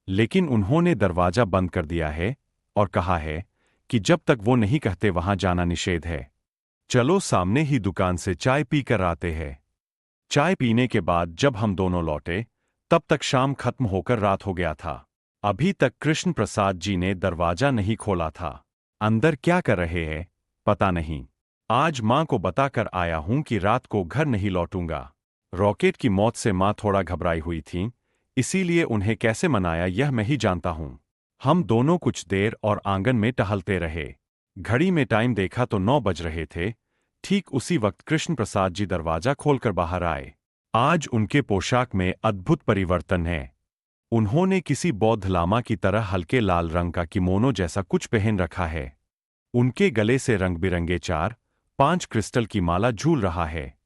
लेकिन उन्होंने दरवाजा बंद कर दिया है और कहा है कि जब तक वो नहीं कहते वहां जाना निषेध है। चलो सामने ही दुकान से चाय पी कर आते हैं। चाय पीने के बाद जब हम दोनों लौटे, तब तक शाम खत्म होकर रात हो गया था। अभी तक कृष्ण प्रसाद जी ने दरवाजा नहीं खोला था। अंदर क्या कर रहे हैं पता नहीं। आज मां को बताकर आया हूं कि रात को घर नहीं लौटूंगा। रॉकेट की मौत से मां थोड़ा घबराई हुई थीं, इसीलिए उन्हें कैसे मनाया यह मैं ही जानता हूं। हम दोनों कुछ देर और आंगन में टहलते रहे। घड़ी में टाइम देखा तो 9 बज रहे थे। ठीक उसी वक्त कृष्ण प्रसाद जी दरवाजा खोलकर बाहर आए। आज उनके पोशाक में अद्भुत परिवर्तन है। उन्होंने किसी बौद्ध लामा की तरह हल्के लाल रंग का किमोनो जैसा कुछ पहन रखा है। उनके गले से रंग बिरंगे 4-5 क्रिस्टल की माला झूल रहा है।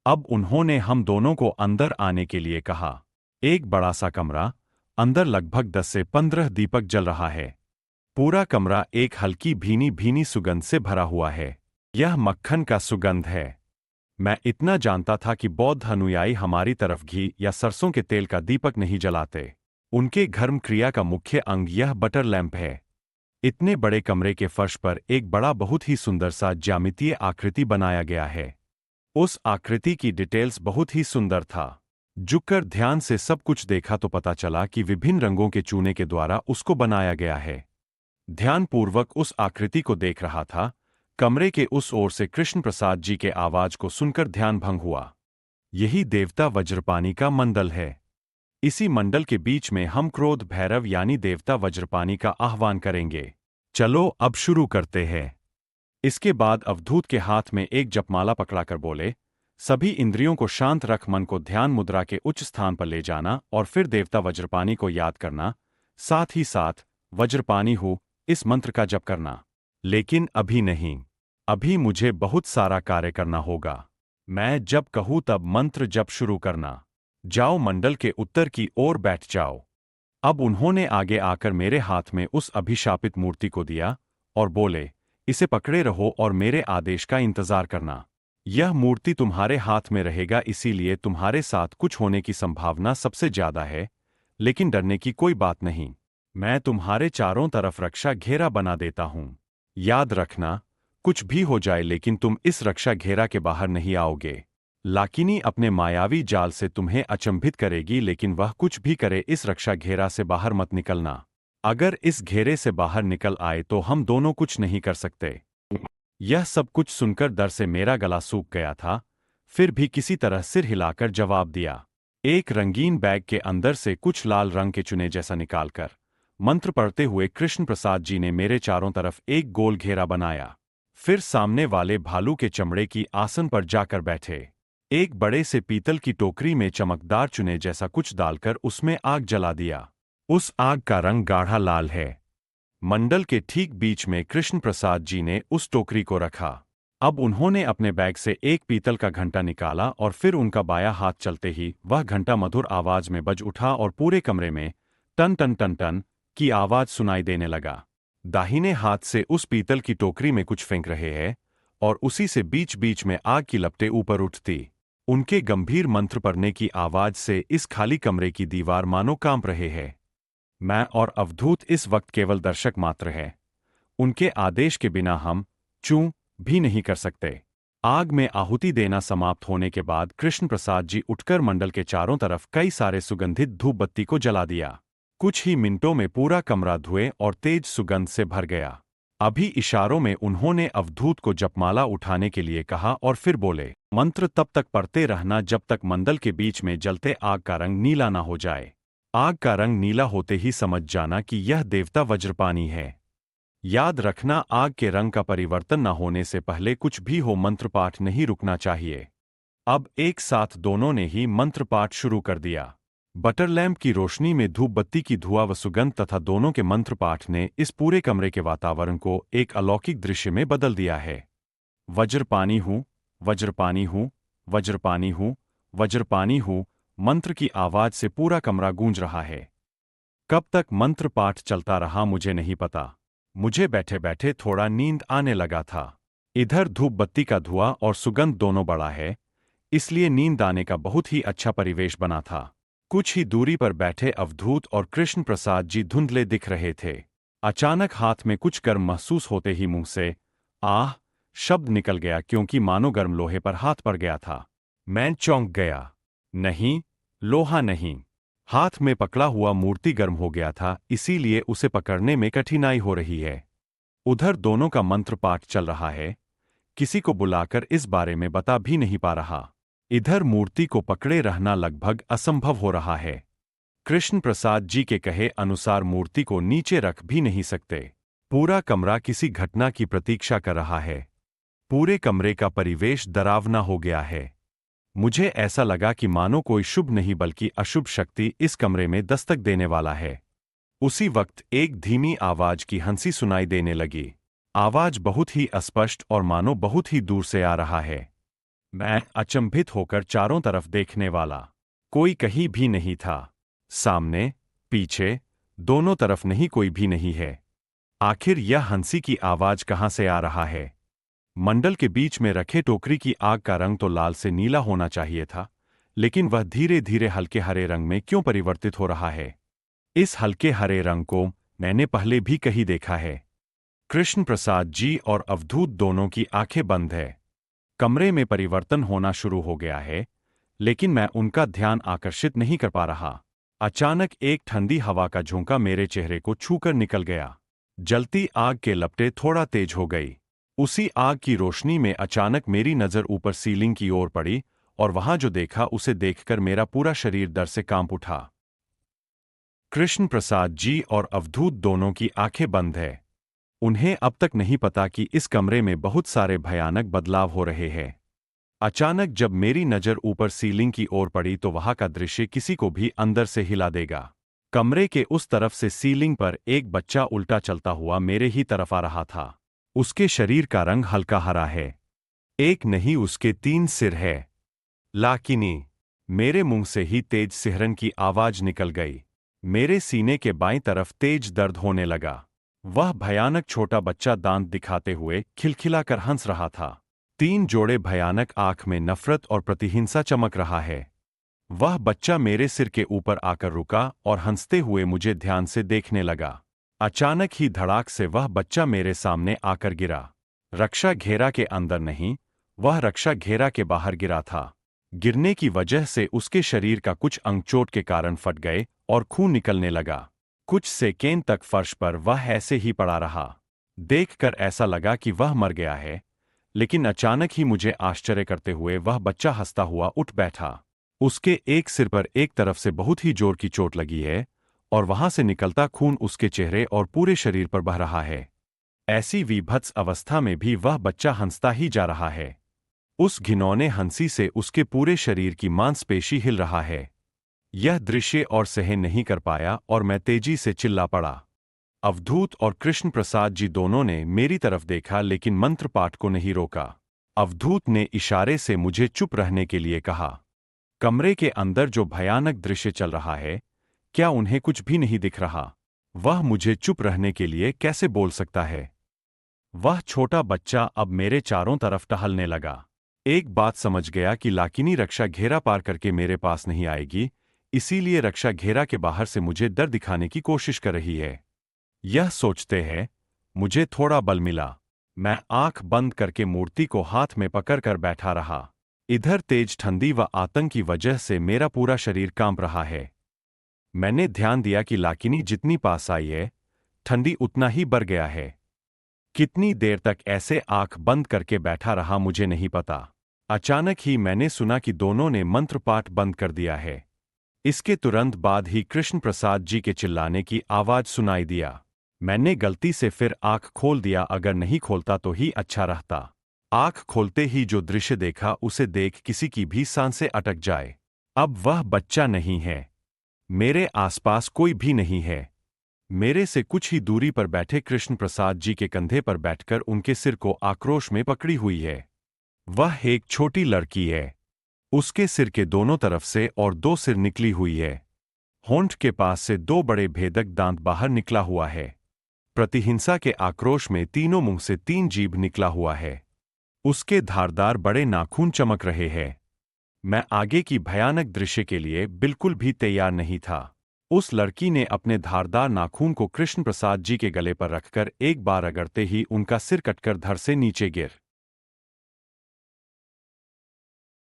अब उन्होंने हम दोनों को अंदर आने के लिए कहा। एक बड़ा सा कमरा, अंदर लगभग 10 से 15 दीपक जल रहा है। पूरा कमरा एक हल्की भीनी भीनी सुगंध से भरा हुआ है। यह मक्खन का सुगंध है। मैं इतना जानता था कि बौद्ध अनुयायी हमारी तरफ घी या सरसों के तेल का दीपक नहीं जलाते। उनके धर्म क्रिया का मुख्य अंग यह बटर लैंप है। इतने बड़े कमरे के फर्श पर एक बड़ा बहुत ही सुंदर सा ज्यामितीय आकृति बनाया गया है। उस आकृति की डिटेल्स बहुत ही सुंदर था। झुककर ध्यान से सब कुछ देखा तो पता चला कि विभिन्न रंगों के चूने के द्वारा उसको बनाया गया है। ध्यानपूर्वक उस आकृति को देख रहा था, कमरे के उस ओर से कृष्ण प्रसाद जी के आवाज को सुनकर ध्यान भंग हुआ। यही देवता वज्रपानी का मंडल है। इसी मंडल के बीच में हम क्रोध भैरव यानी देवता वज्रपानी का आह्वान करेंगे। चलो अब शुरू करते हैं। इसके बाद अवधूत के हाथ में एक जपमाला पकड़ाकर बोले, सभी इंद्रियों को शांत रख, मन को ध्यान मुद्रा के उच्च स्थान पर ले जाना और फिर देवता वज्रपानी को याद करना, साथ ही साथ वज्रपानी हो इस मंत्र का जप करना। लेकिन अभी नहीं, अभी मुझे बहुत सारा कार्य करना होगा। मैं जब कहूँ तब मंत्र जप शुरू करना। जाओ मंडल के उत्तर की ओर बैठ जाओ। अब उन्होंने आगे आकर मेरे हाथ में उस अभिशापित मूर्ति को दिया और बोले, इसे पकड़े रहो और मेरे आदेश का इंतजार करना। यह मूर्ति तुम्हारे हाथ में रहेगा, इसीलिए तुम्हारे साथ कुछ होने की संभावना सबसे ज्यादा है, लेकिन डरने की कोई बात नहीं। मैं तुम्हारे चारों तरफ रक्षा घेरा बना देता हूं। याद रखना, कुछ भी हो जाए लेकिन तुम इस रक्षा घेरा के बाहर नहीं आओगे। लाकिनी अपने मायावी जाल से तुम्हें अचंभित करेगी, लेकिन वह कुछ भी करे इस रक्षा घेरा से बाहर मत निकलना। अगर इस घेरे से बाहर निकल आए तो हम दोनों कुछ नहीं कर सकते। यह सब कुछ सुनकर डर से मेरा गला सूख गया था, फिर भी किसी तरह सिर हिलाकर जवाब दिया। एक रंगीन बैग के अंदर से कुछ लाल रंग के चुने जैसा निकालकर मंत्र पढ़ते हुए कृष्ण प्रसाद जी ने मेरे चारों तरफ एक गोल घेरा बनाया। फिर सामने वाले भालू के चमड़े की आसन पर जाकर बैठे। एक बड़े से पीतल की टोकरी में चमकदार चुने जैसा कुछ डालकर उसमें आग जला दिया। उस आग का रंग गाढ़ा लाल है। मंडल के ठीक बीच में कृष्ण प्रसाद जी ने उस टोकरी को रखा। अब उन्होंने अपने बैग से एक पीतल का घंटा निकाला और फिर उनका बायां हाथ चलते ही वह घंटा मधुर आवाज में बज उठा और पूरे कमरे में टन टन टन टन की आवाज सुनाई देने लगा। दाहिने हाथ से उस पीतल की टोकरी में कुछ फेंक रहे हैं और उसी से बीच बीच में आग की लपटें ऊपर उठती। उनके गंभीर मंत्र पढ़ने की आवाज से इस खाली कमरे की दीवार मानो कांप रहे हैं। मैं और अवधूत इस वक्त केवल दर्शक मात्र हैं। उनके आदेश के बिना हम चूं भी नहीं कर सकते। आग में आहुति देना समाप्त होने के बाद कृष्ण प्रसाद जी उठकर मंडल के चारों तरफ कई सारे सुगंधित धूप बत्ती को जला दिया। कुछ ही मिनटों में पूरा कमरा धुएं और तेज सुगंध से भर गया। अभी इशारों में उन्होंने अवधूत को जपमाला उठाने के लिए कहा और फिर बोले, मंत्र तब तक पढ़ते रहना जब तक मंडल के बीच में जलते आग का रंग नीला ना हो जाए। आग का रंग नीला होते ही समझ जाना कि यह देवता वज्रपानी है। याद रखना, आग के रंग का परिवर्तन न होने से पहले कुछ भी हो मंत्र पाठ नहीं रुकना चाहिए। अब एक साथ दोनों ने ही मंत्र पाठ शुरू कर दिया। बटर लैंप की रोशनी में धूप बत्ती की धुआं व सुगंध तथा दोनों के मंत्र पाठ ने इस पूरे कमरे के वातावरण को एक अलौकिक दृश्य में बदल दिया है। वज्रपानी हूँ, वज्रपानी हूँ, वज्रपानी हूँ, वज्रपानी हूँ, मंत्र की आवाज से पूरा कमरा गूंज रहा है। कब तक मंत्र पाठ चलता रहा मुझे नहीं पता। मुझे बैठे बैठे थोड़ा नींद आने लगा था। इधर धूप बत्ती का धुआं और सुगंध दोनों बड़ा है, इसलिए नींद आने का बहुत ही अच्छा परिवेश बना था। कुछ ही दूरी पर बैठे अवधूत और कृष्ण प्रसाद जी धुंधले दिख रहे थे। अचानक हाथ में कुछ गर्म महसूस होते ही मुंह से आह शब्द निकल गया, क्योंकि मानो गर्म लोहे पर हाथ पड़ गया था। मैं चौंक गया। नहीं, लोहा नहीं। हाथ में पकड़ा हुआ मूर्ति गर्म हो गया था, इसीलिए उसे पकड़ने में कठिनाई हो रही है। उधर दोनों का मंत्र पाठ चल रहा है। किसी को बुलाकर इस बारे में बता भी नहीं पा रहा। इधर मूर्ति को पकड़े रहना लगभग असंभव हो रहा है। कृष्ण प्रसाद जी के कहे अनुसार मूर्ति को नीचे रख भी नहीं सकते। पूरा कमरा किसी घटना की प्रतीक्षा कर रहा है। पूरे कमरे का परिवेश डरावना हो गया है। मुझे ऐसा लगा कि मानो कोई शुभ नहीं बल्कि अशुभ शक्ति इस कमरे में दस्तक देने वाला है। उसी वक्त एक धीमी आवाज की हंसी सुनाई देने लगी। आवाज बहुत ही अस्पष्ट और मानो बहुत ही दूर से आ रहा है। मैं अचंभित होकर चारों तरफ देखने वाला। कोई कहीं भी नहीं था। सामने, पीछे, दोनों तरफ नहीं, कोई भी नहीं है। आखिर यह हंसी की आवाज कहां से आ रहा है? मंडल के बीच में रखे टोकरी की आग का रंग तो लाल से नीला होना चाहिए था, लेकिन वह धीरे धीरे हल्के हरे रंग में क्यों परिवर्तित हो रहा है? इस हल्के हरे रंग को मैंने पहले भी कहीं देखा है। कृष्ण प्रसाद जी और अवधूत दोनों की आंखें बंद है। कमरे में परिवर्तन होना शुरू हो गया है, लेकिन मैं उनका ध्यान आकर्षित नहीं कर पा रहा। अचानक एक ठंडी हवा का झोंका मेरे चेहरे को छूकर निकल गया। जलती आग के लपटें थोड़ा तेज हो गई। उसी आग की रोशनी में अचानक मेरी नजर ऊपर सीलिंग की ओर पड़ी और वहां जो देखा उसे देखकर मेरा पूरा शरीर डर से कांप उठा। कृष्ण प्रसाद जी और अवधूत दोनों की आंखें बंद है। उन्हें अब तक नहीं पता कि इस कमरे में बहुत सारे भयानक बदलाव हो रहे हैं। अचानक जब मेरी नजर ऊपर सीलिंग की ओर पड़ी तो वहां का दृश्य किसी को भी अंदर से हिला देगा। कमरे के उस तरफ से सीलिंग पर एक बच्चा उल्टा चलता हुआ मेरे ही तरफ आ रहा था। उसके शरीर का रंग हल्का हरा है। एक नहीं, उसके 3 सिर है। लाकिनी! मेरे मुंह से ही तेज सिहरन की आवाज निकल गई। मेरे सीने के बाईं तरफ तेज दर्द होने लगा। वह भयानक छोटा बच्चा दांत दिखाते हुए खिलखिलाकर हंस रहा था। 3 जोड़े भयानक आंख में नफरत और प्रतिहिंसा चमक रहा है। वह बच्चा मेरे सिर के ऊपर आकर रुका और हंसते हुए मुझे ध्यान से देखने लगा। अचानक ही धड़ाक से वह बच्चा मेरे सामने आकर गिरा। रक्षा घेरा के अंदर नहीं, वह रक्षा घेरा के बाहर गिरा था। गिरने की वजह से उसके शरीर का कुछ अंग चोट के कारण फट गए और खून निकलने लगा। कुछ सेकेंड तक फर्श पर वह ऐसे ही पड़ा रहा। देखकर ऐसा लगा कि वह मर गया है, लेकिन अचानक ही मुझे आश्चर्य करते हुए वह बच्चा हंसता हुआ उठ बैठा। उसके एक सिर पर एक तरफ से बहुत ही जोर की चोट लगी है और वहां से निकलता खून उसके चेहरे और पूरे शरीर पर बह रहा है। ऐसी विभत्स अवस्था में भी वह बच्चा हंसता ही जा रहा है। उस घिनौने हंसी से उसके पूरे शरीर की मांसपेशी हिल रहा है। यह दृश्य और सहन नहीं कर पाया और मैं तेजी से चिल्ला पड़ा। अवधूत और कृष्ण प्रसाद जी दोनों ने मेरी तरफ देखा लेकिन मंत्र पाठ को नहीं रोका। अवधूत ने इशारे से मुझे चुप रहने के लिए कहा। कमरे के अंदर जो भयानक दृश्य चल रहा है, क्या उन्हें कुछ भी नहीं दिख रहा? वह मुझे चुप रहने के लिए कैसे बोल सकता है? वह छोटा बच्चा अब मेरे चारों तरफ टहलने लगा। एक बात समझ गया कि लाकिनी रक्षा घेरा पार करके मेरे पास नहीं आएगी, इसीलिए रक्षा घेरा के बाहर से मुझे डर दिखाने की कोशिश कर रही है। यह सोचते हैं, मुझे थोड़ा बल मिला। मैं आंख बंद करके मूर्ति को हाथ में पकड़कर बैठा रहा। इधर तेज ठंडी व आतंक की वजह से मेरा पूरा शरीर कांप रहा है। मैंने ध्यान दिया कि लाकिनी जितनी पास आई है, ठंडी उतना ही बढ़ गया है। कितनी देर तक ऐसे आंख बंद करके बैठा रहा मुझे नहीं पता। अचानक ही मैंने सुना कि दोनों ने मंत्र पाठ बंद कर दिया है। इसके तुरंत बाद ही कृष्ण प्रसाद जी के चिल्लाने की आवाज सुनाई दिया। मैंने गलती से फिर आंख खोल दिया, अगर नहीं खोलता तो ही अच्छा रहता। आंख खोलते ही जो दृश्य देखा उसे देख किसी की भी सांसें अटक जाए। अब वह बच्चा नहीं है। मेरे आसपास कोई भी नहीं है। मेरे से कुछ ही दूरी पर बैठे कृष्ण प्रसाद जी के कंधे पर बैठकर उनके सिर को आक्रोश में पकड़ी हुई है। वह एक छोटी लड़की है। उसके सिर के दोनों तरफ से और दो सिर निकली हुई है। होंठ के पास से दो बड़े भेदक दांत बाहर निकला हुआ है। प्रतिहिंसा के आक्रोश में तीनों मुंह से तीन जीभ निकला हुआ है। उसके धारदार बड़े नाखून चमक रहे हैं। मैं आगे की भयानक दृश्य के लिए बिल्कुल भी तैयार नहीं था। उस लड़की ने अपने धारदार नाखून को कृष्ण प्रसाद जी के गले पर रखकर एक बार रगड़ते ही उनका सिर कटकर धड़ से नीचे गिर